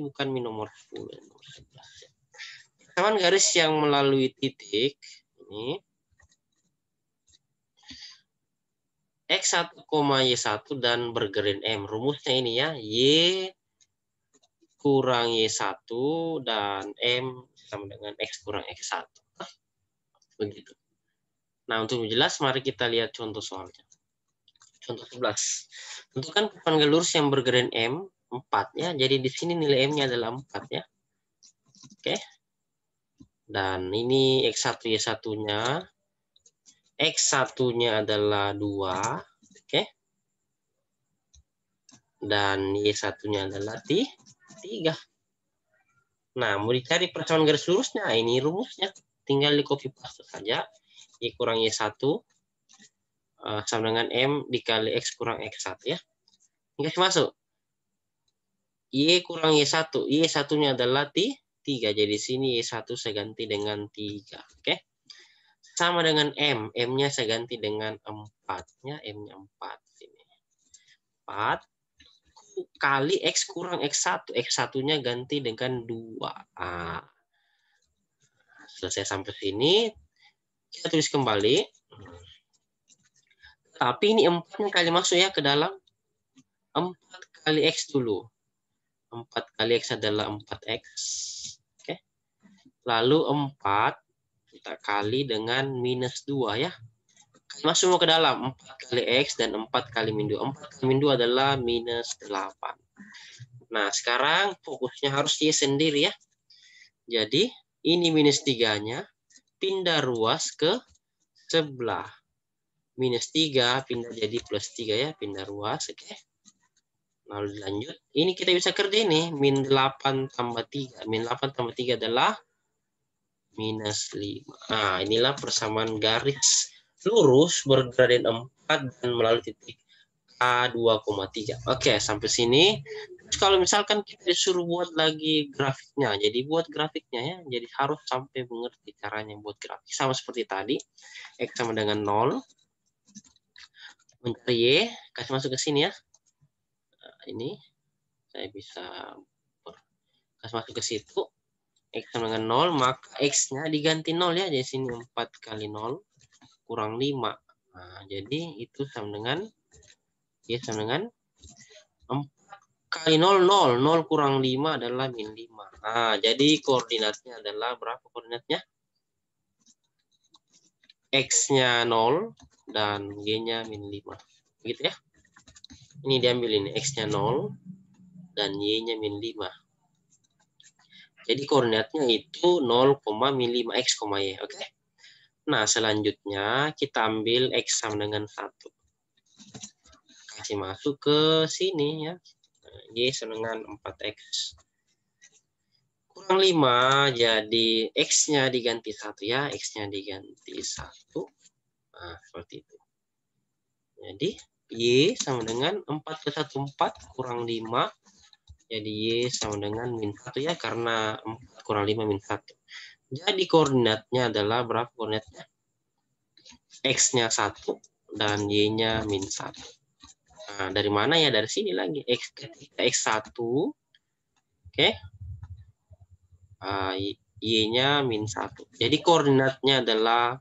[SPEAKER 1] bukan nomor 10, nomor 11. Persamaan garis yang melalui titik ini X1, Y1 dan bergerin M. Rumusnya ini ya, Y kurang Y1 dan M sama dengan X kurang X1. Begitu. Nah, untuk jelas mari kita lihat contoh soalnya. Contoh 11. Tentukan papan lurus yang bergerin M 4 ya. Jadi di sini nilai M-nya adalah 4 ya. Oke. Dan ini X1 Y1-nya. X1-nya adalah 2. Oke. Dan Y1-nya adalah 3. Nah, mau dicari persamaan garis lurusnya, ini rumusnya. Tinggal di copy paste saja. Y kurang Y1 sama dengan M dikali X kurang X1 ya. Ini kasih masuk. Y kurang Y1. Y1-nya adalah 3. Jadi sini Y1 saya ganti dengan 3. Oke. Sama dengan M. M-nya saya ganti dengan 4. Ya, M-nya 4. Sini. 4 kali X kurang X1. X1-nya ganti dengan 2. Ah. Selesai sampai sini. Kita tulis kembali. Tapi ini 4-nya kali masuk ya ke dalam. 4 kali X dulu. 4 kali X adalah 4X. Oke. Lalu 4 kita kali dengan minus 2 ya. Masuk semua ke dalam. 4 kali X dan 4 kali min 2. 4 kali min 2 adalah minus 8. Nah, sekarang fokusnya harus Y sendiri ya. Jadi, ini minus 3-nya. Pindah ruas ke sebelah. Minus 3 pindah jadi plus 3 ya. Pindah ruas. Oke. Lalu lanjut. Ini kita bisa kerja ini. Min 8 tambah 3. Min 8 tambah 3 adalah minus 5. Nah, inilah persamaan garis lurus bergradien 4 dan melalui titik A2,3. Oke, sampai sini. Terus kalau misalkan kita disuruh buat lagi grafiknya, jadi buat grafiknya ya, jadi harus sampai mengerti caranya buat grafik. Sama seperti tadi, X sama dengan 0. Mencari Y, kasih masuk ke sini ya. Nah, ini saya bisa kasih masuk ke situ. X sama dengan 0, maka X-nya diganti 0 ya. Jadi sini 4 kali 0 kurang 5. Nah, jadi itu sama dengan Y sama dengan 4 kali 0, 0. 0 kurang 5 adalah min 5. Nah, jadi koordinatnya adalah berapa koordinatnya? X-nya 0 dan Y-nya min 5. Begitu ya. Ini diambil ini. X-nya 0 dan Y-nya min 5. Jadi koordinatnya itu 0, min 5 X, Y. Oke. Nah, selanjutnya kita ambil X sama dengan 1. Kasih masuk ke sini ya. Y sama dengan 4X. Kurang 5, jadi X-nya diganti 1 ya. X-nya diganti 1. Nah, seperti itu. Jadi, Y sama dengan 4 ke 1, 4 kurang 5. Jadi Y sama dengan min 1 ya, karena 4 kurang 5 min 1. Jadi koordinatnya adalah berapa koordinatnya? X-nya 1 dan Y-nya min 1. Nah, dari mana ya? Dari sini lagi. X1. Oke. Y-nya min 1. Jadi koordinatnya adalah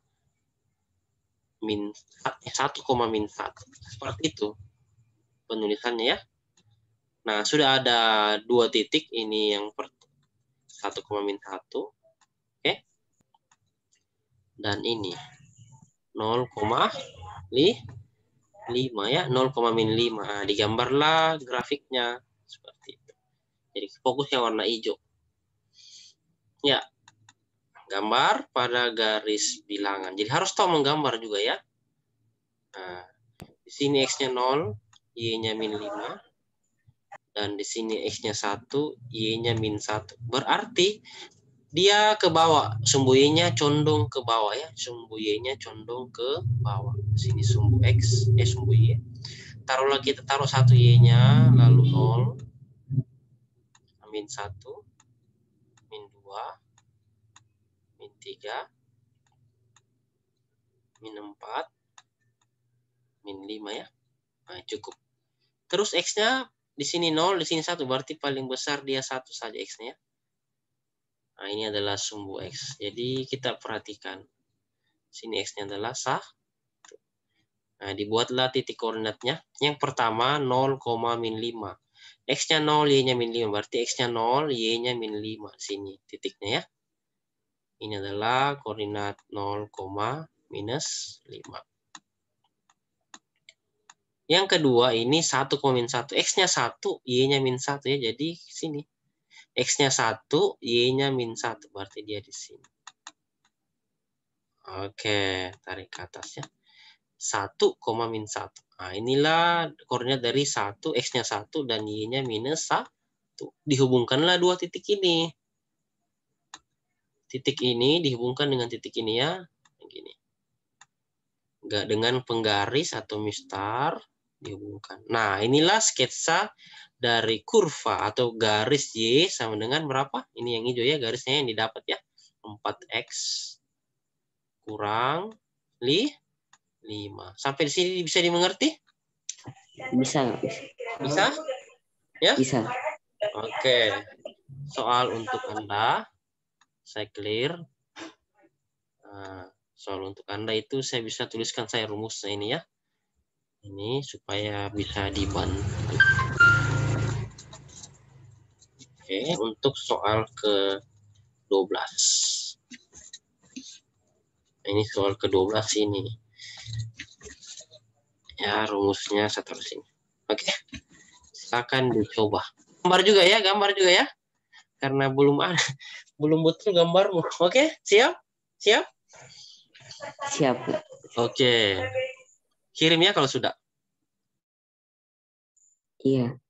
[SPEAKER 1] min 1, min 1. Seperti itu penulisannya ya. Nah, sudah ada 2 titik. Ini yang 1, min 1. Oke. Dan ini 0,5 ya. 0, min 5. Nah, digambarlah grafiknya. Seperti itu. Jadi fokusnya warna hijau. Ya. Gambar pada garis bilangan. Jadi harus tahu menggambar juga ya. Nah, di sini X-nya 0. Y-nya min 5. Dan di sini X-nya 1, Y-nya min 1. Berarti dia ke bawah. Sumbu Y-nya condong ke bawah ya. Sumbu Y-nya condong ke bawah. Sini sumbu X, sumbu Y. Taruhlah kita taruh 1 Y-nya, lalu 0, min 1, min 2, min 3, min 4, min 5 ya. Nah, cukup. Terus X-nya di sini 0, di sini 1. Berarti paling besar dia 1 saja X-nya. Nah, ini adalah sumbu X. Jadi kita perhatikan. Sini X-nya adalah 1. Nah, dibuatlah titik koordinatnya. Yang pertama 0, min 5. X-nya 0, Y-nya min 5. Berarti X-nya 0, Y-nya min 5. Sini titiknya ya. Ini adalah koordinat 0, minus 5. Yang kedua ini 1, min 1. X-nya 1, Y-nya min 1 ya. Jadi sini. X-nya 1, Y-nya min 1. Berarti dia di sini. Oke, tarik ke atas ya. 1, min 1. Nah, inilah koordinat dari 1, X-nya 1, dan Y-nya minus 1. Dihubungkanlah dua titik ini. Titik ini dihubungkan dengan titik ini ya. Gini. Enggak dengan penggaris atau mistar dihubungkan. Nah, inilah sketsa dari kurva atau garis Y sama dengan berapa? Ini yang hijau ya, garisnya yang didapat ya. 4X kurang 5. Sampai di sini bisa dimengerti?
[SPEAKER 2] Bisa.
[SPEAKER 1] Bisa? Ya?
[SPEAKER 2] Bisa.
[SPEAKER 1] Oke. Soal untuk Anda, saya clear. Nah, soal untuk Anda itu saya bisa tuliskan saya rumusnya ini ya. Ini supaya bisa dibantu. Oke, untuk soal ke-12. Ini soal ke-12 ini. Ya, rumusnya saya taruh sini. Oke. Silakan dicoba. Gambar juga ya. Karena belum betul gambarmu. Oke, siap? Siap?
[SPEAKER 2] Siap.
[SPEAKER 1] Oke. Kirim ya kalau sudah.
[SPEAKER 2] Iya.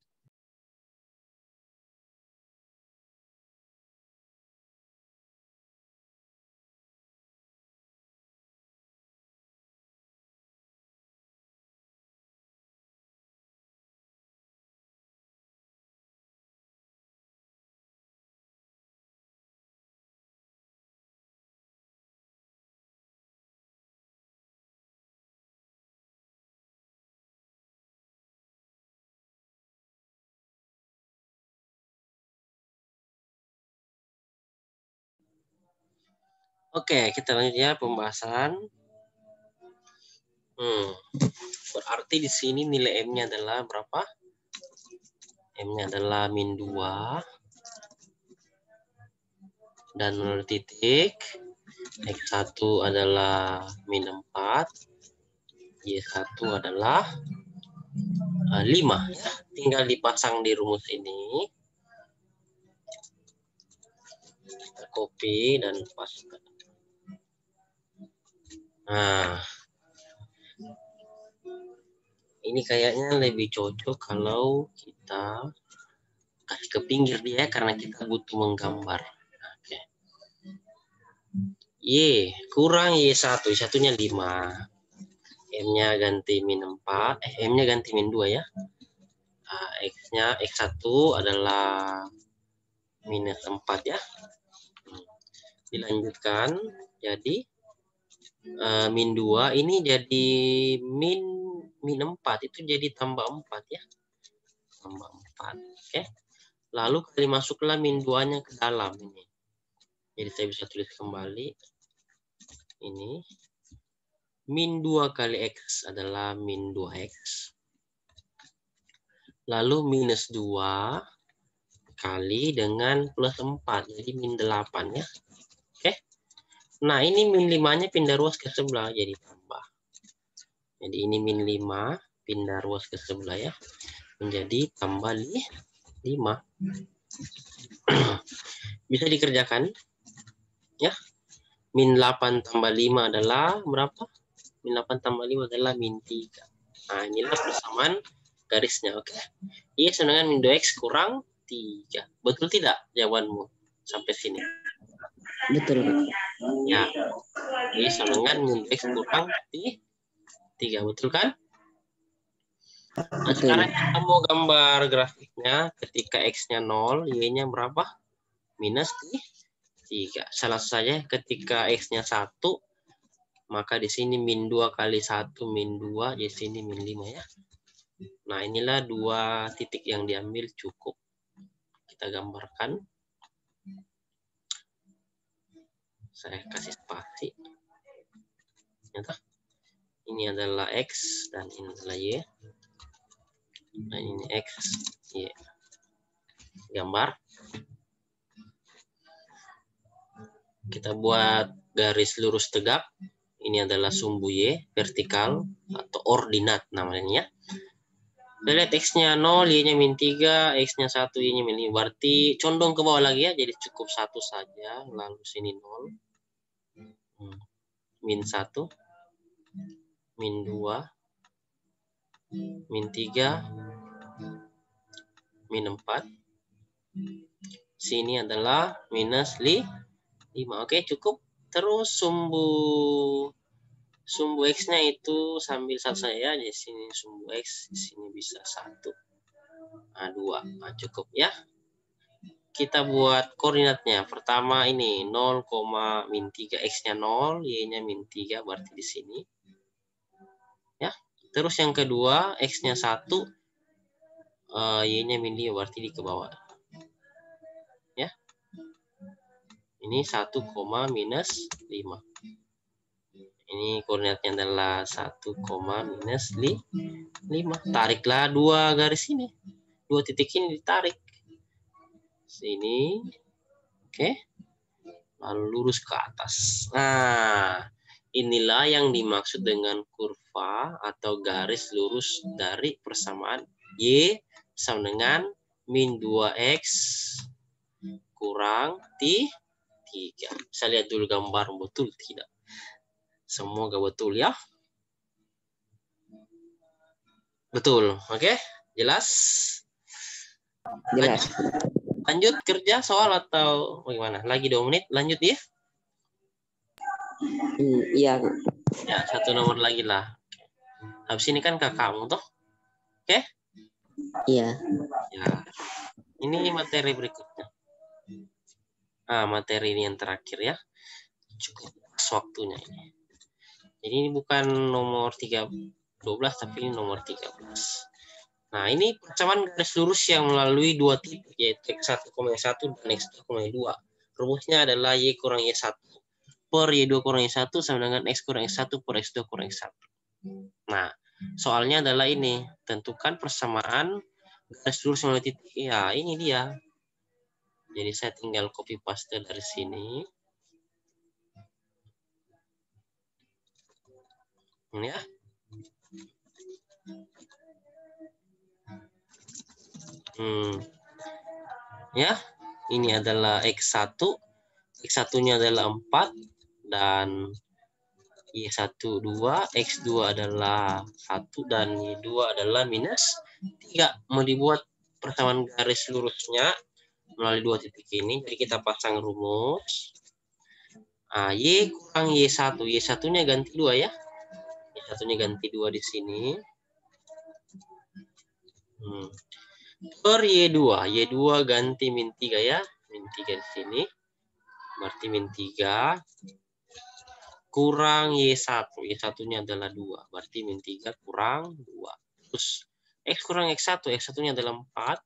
[SPEAKER 1] Oke, kita lanjut ya pembahasan. Berarti di sini nilai M-nya adalah berapa? M-nya adalah min 2 dan 0 titik. X1 adalah min 4. Y1 adalah 5. Ya. Tinggal dipasang di rumus ini. Kita copy dan pasang. Nah, ini kayaknya lebih cocok kalau kita kasih ke pinggir dia karena kita butuh menggambar. Oke. Y kurang Y1, Y1-nya 5. M-nya ganti min 4, M-nya ganti min 2 ya. Nah, X-nya X1 adalah minus 4 ya. Dilanjutkan jadi min 2 ini jadi min 4 itu jadi tambah 4 ya. Tambah 4. Oke. Lalu kali masuklah min 2-nya ke dalam ini. Jadi saya bisa tulis kembali. Ini min 2 kali X adalah min 2X. Lalu minus 2 kali dengan plus 4. Jadi min 8 ya. Oke. Nah ini min 5-nya pindah ruas ke sebelah. Jadi tambah. Jadi ini min 5 pindah ruas ke sebelah ya. Menjadi tambah 5. Bisa dikerjakan. Ya. Min 8 tambah 5 adalah berapa? Min 8 tambah 5 adalah min 3. Nah inilah persamaan garisnya. Oke. Y sama dengan min 2x kurang 3. Betul tidak jawabanmu sampai sini?
[SPEAKER 2] Betul, Pak.
[SPEAKER 1] Ya. Y sama dengan min 2x kurang 3. Betul kan? Nah,
[SPEAKER 2] Betul.
[SPEAKER 1] sekarang kita mau gambar grafiknya ketika X-nya 0, Y-nya berapa? Minus 3. Salah saja ketika X-nya 1, maka di sini min 2 kali 1 min 2, di sini min 5 ya. Nah, inilah dua titik yang diambil cukup. Kita gambarkan. Saya kasih spasi. Ini adalah X dan ini adalah Y. Nah, ini X, Y. Gambar. Kita buat garis lurus tegak. Ini adalah sumbu Y, vertikal, atau ordinat namanya. Kita lihat X-nya 0, Y-nya min 3, X-nya 1, Y-nya min 5. Berarti condong ke bawah lagi ya, jadi cukup 1 saja. Lalu sini 0. Min 1, min 2, min 3, min 4. Sini adalah minus 5. Oke, cukup. Terus sumbu X-nya itu sambil satu saya di sini sumbu X, di sini bisa 1. Nah, 2. Nah, cukup ya. Kita buat koordinatnya. Pertama ini 0, min 3, X-nya 0, Y-nya min 3, berarti di sini. Ya. Terus yang kedua, X-nya 1, Y-nya min 5, berarti di ke bawah. Ya. Ini 1, minus 5. Ini koordinatnya adalah 1, minus 5. Tariklah dua garis ini. Dua titik ini ditarik. Sini. Oke. Lalu lurus ke atas. Nah, inilah yang dimaksud dengan kurva atau garis lurus dari persamaan Y sama dengan min 2X kurang 3. Saya lihat dulu gambar betul tidak. Semoga betul ya. Betul, oke? Jelas?
[SPEAKER 2] Jelas.
[SPEAKER 1] Lanjut kerja soal atau bagaimana? Lagi 2 menit, lanjut ya?
[SPEAKER 2] Iya.
[SPEAKER 1] Ya, 1 nomor lagi lah. Habis ini kan kakakmu toh? Oke?
[SPEAKER 2] Iya.
[SPEAKER 1] Ya. Ini materi berikutnya. Materi ini yang terakhir ya. Cukup waktunya ini. Jadi ini bukan nomor 12 tapi ini nomor 13. Nah, ini persamaan garis lurus yang melalui dua titik yaitu X1,1 dan X2,2. Rumusnya adalah Y kurang Y1 per Y2 kurang Y1 sama dengan X kurang X1 per X2 kurang X1. Nah, soalnya adalah ini. Tentukan persamaan garis lurus yang melalui titik. Ya, ini dia. Jadi saya tinggal copy paste dari sini. Ini ya. Ya, ini adalah X1. X1-nya adalah 4 dan Y1 2, X2 adalah 1 dan Y2 adalah minus 3. Mau dibuat persamaan garis lurusnya melalui dua titik ini. Jadi kita pasang rumus. Y kurang Y1. Y1-nya ganti 2 ya. Y1-nya ganti 2 di sini. Per Y2. Y2 ganti min 3 ya. Min 3 di sini. Berarti min 3. Kurang Y1. Y1-nya adalah 2. Berarti min 3 kurang 2. Terus X kurang X1. X1-nya adalah 4.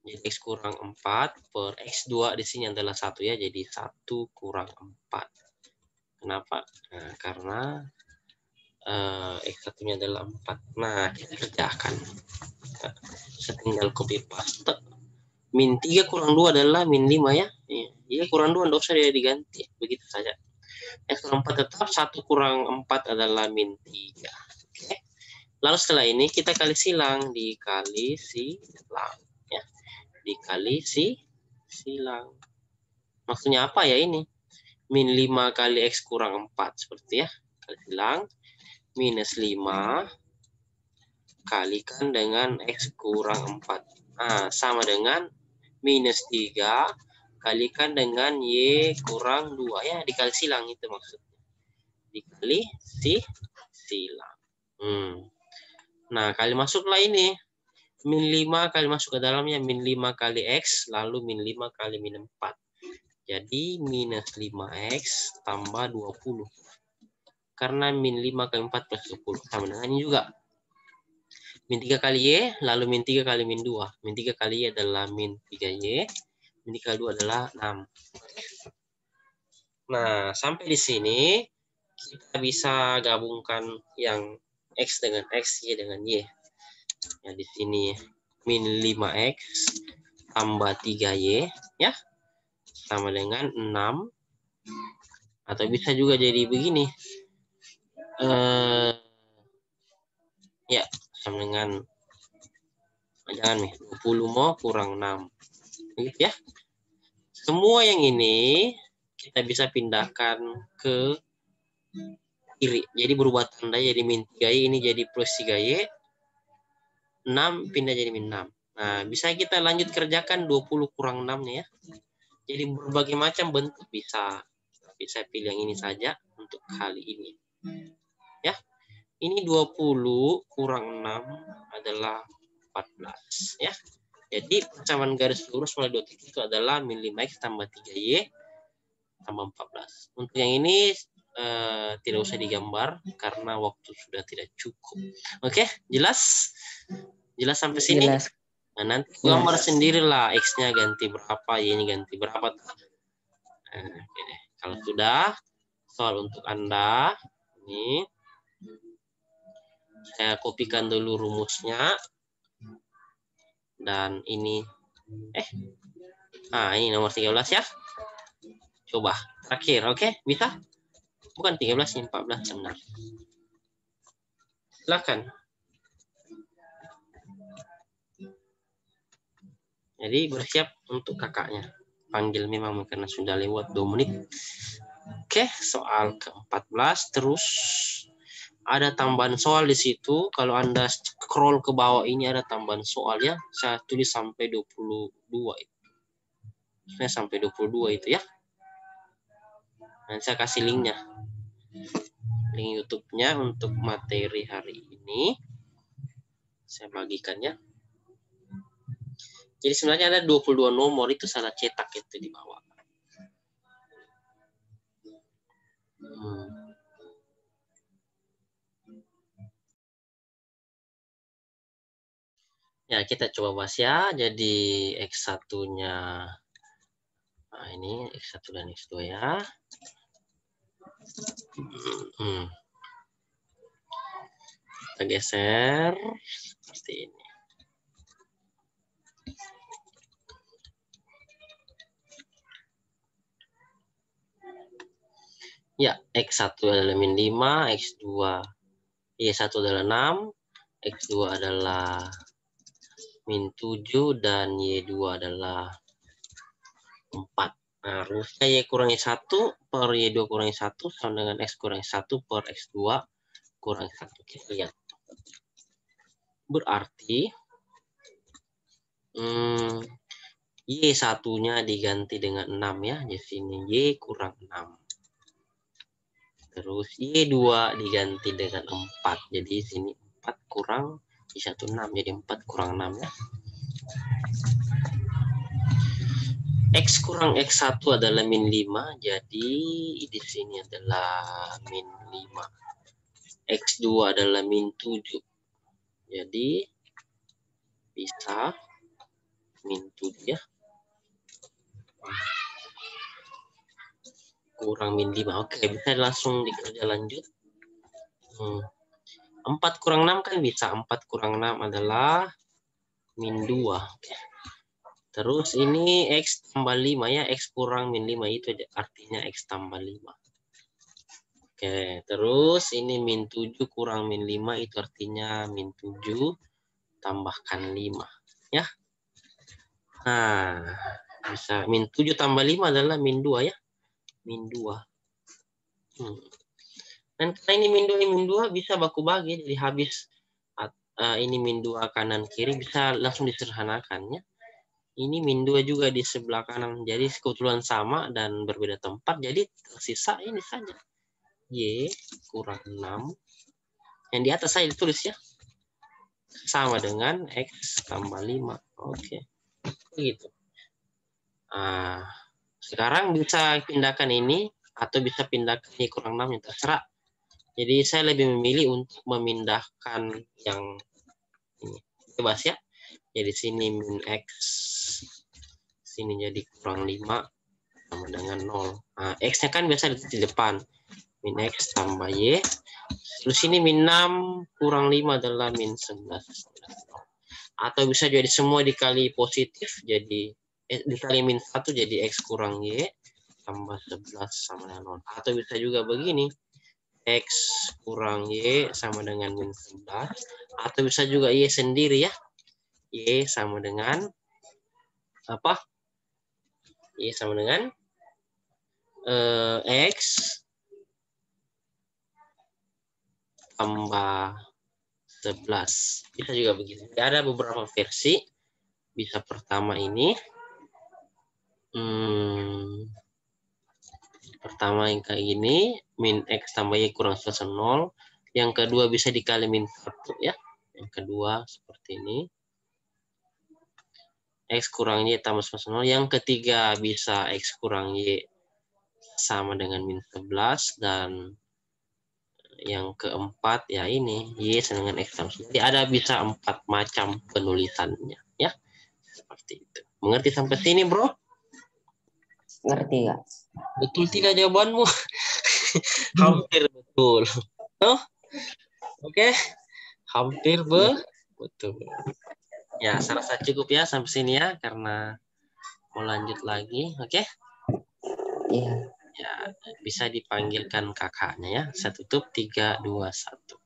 [SPEAKER 1] Jadi X kurang 4 per X2 di sini adalah 1 ya. Jadi 1 kurang 4. Kenapa? Nah, karena X1-nya adalah 4. Nah, kita kerjakan. Saya tinggal copy paste. Min 3 kurang 2 adalah min 5 ya. Jadi kurang 2 tidak usah dia diganti. Begitu saja. X kurang 4 tetap, 1 kurang 4 adalah min 3. Oke. Lalu setelah ini kita kali silang. Dikali silang. Ya. Dikali silang. Maksudnya apa ya ini? Min 5 kali X kurang 4. Seperti ya. Kali silang. Minus 5 kalikan dengan X kurang 4. Nah, sama dengan minus 3 kalikan dengan Y kurang 2. Ya, dikali silang itu maksudnya. Dikali silang. Nah, kali masuklah ini. Min 5 kali masuk ke dalamnya. Min 5 kali X, lalu min 5 kali min 4. Jadi, minus 5X tambah 20. Karena min 5 kali 4 plus 20. Sama dengan ini juga. Min 3 kali Y, lalu min 3 kali min 2. Min 3 kali Y adalah min 3Y. Min 3 kali 2 adalah 6. Nah, sampai di sini kita bisa gabungkan yang X dengan X, Y dengan Y. Ya, di sini min 5X tambah 3Y, ya, sama dengan 6. Atau bisa juga jadi begini. Ya, sama dengan, jangan nih, 20 mau kurang 6. Begitu ya. Semua yang ini kita bisa pindahkan ke kiri. Jadi berubah tanda jadi min 3Y, ini jadi plus 3Y. 6 pindah jadi min 6. Nah, bisa kita lanjut kerjakan 20 kurang 6 nih ya. Jadi berbagai macam bentuk bisa. Tapi saya pilih yang ini saja untuk kali ini. Ya. Ini 20 kurang 6 adalah 14 ya. Jadi persamaan garis lurus mulai 2 titik itu adalah min 5X tambah 3Y tambah 14. Untuk yang ini tidak usah digambar karena waktu sudah tidak cukup. Oke, jelas? Jelas sampai sini?
[SPEAKER 2] Jelas.
[SPEAKER 1] Nah, nanti gambar sendirilah X-nya ganti berapa, Y-nya ganti berapa. Nah, okay. Kalau sudah, soal untuk Anda ini saya kopikan dulu rumusnya. Dan ini ini nomor 13 ya. Coba terakhir, oke? Bisa? Bukan 13, 14 benar. Silakan. Jadi bersiap untuk kakaknya. Panggil memang karena sudah lewat 2 menit. Oke, soal ke-14 terus ada tambahan soal di situ. Kalau Anda scroll ke bawah ini ada tambahan soal ya. Saya tulis sampai 22 itu. Saya sampai 22 itu ya. Dan saya kasih linknya. Link YouTube-nya untuk materi hari ini. Saya bagikan ya. Jadi sebenarnya ada 22 nomor, itu salah cetak itu di bawah. Ya, kita coba bahas ya. Jadi X1-nya, nah ini X1 dan X2 ya. Kita geser seperti ini. Ya, X1 adalah min 5, X2, Y1 adalah 6, X2 adalah min 7, dan Y2 adalah 4. Nah, rumusnya Y kurang Y1 per Y2 kurang Y1 sama dengan X kurang Y1 per X2 kurang Y1. Kita lihat. Berarti Y1-nya diganti dengan 6 ya. Di sini Y kurang 6. Terus Y2 diganti dengan 4. Jadi sini 4 kurang Y1 6. Jadi 4 kurang 6 ya. X kurang X1 adalah min 5. Jadi di sini adalah min 5. X2 adalah min 7. Jadi bisa min 7 ya. Kurang min 5. Oke, bisa langsung dikerja lanjut. 4 kurang 6 kan bisa. 4 kurang 6 adalah min 2. Oke. Terus ini X tambah 5 ya. X kurang min 5 itu artinya X tambah 5. Oke, terus ini min 7 kurang min 5 itu artinya min 7 tambahkan 5. Ya. Nah, bisa min 7 tambah 5 adalah min 2 ya. Min 2. Dan karena ini min 2 bisa baku bagi, jadi habis ini min 2 kanan kiri bisa langsung disederhanakan ya. Ini min 2 juga di sebelah kanan. Jadi kebetulan sama dan berbeda tempat. Jadi tersisa ini saja. Y kurang 6. Yang di atas saya ditulis ya. Sama dengan X tambah 5. Oke. Begitu. Sekarang bisa pindahkan ini. Atau bisa pindahkan Y kurang 6 yang terserah. Jadi saya lebih memilih untuk memindahkan yang ini. Bebas ya. Jadi sini min X, sini jadi kurang 5 sama dengan 0. Nah, X-nya kan biasa di depan. Min X tambah Y. Terus sini min 6 kurang 5 adalah min 11. Atau bisa jadi semua dikali positif, jadi dikali min 1 jadi X kurang Y tambah 11 sama dengan 0. Atau bisa juga begini. X kurang Y sama dengan min 11. Atau bisa juga Y sendiri ya. Y sama dengan apa? Y sama dengan X tambah 11. Bisa juga begitu. Ada beberapa versi. Bisa pertama ini. Pertama yang kayak gini. Min X tambah Y kurang 11 0. Yang kedua bisa dikali min 1 ya. Yang kedua seperti ini. X kurang Y tambah 11 0. Yang ketiga bisa X kurang Y sama dengan min 11. Dan yang keempat ya ini Y sama dengan X tambah 11. Jadi ada bisa 4 macam penulisannya ya. Seperti itu. Mengerti sampai sini bro?
[SPEAKER 2] Ngerti Kak?
[SPEAKER 1] Betul tidak jawabanmu? Hampir betul. Oh? Oke. Hampir betul. Ya, saya rasa cukup ya sampai sini ya, karena mau lanjut lagi, oke?
[SPEAKER 2] Iya.
[SPEAKER 1] Ya, bisa dipanggilkan kakaknya ya. Saya tutup 3, 2, 1.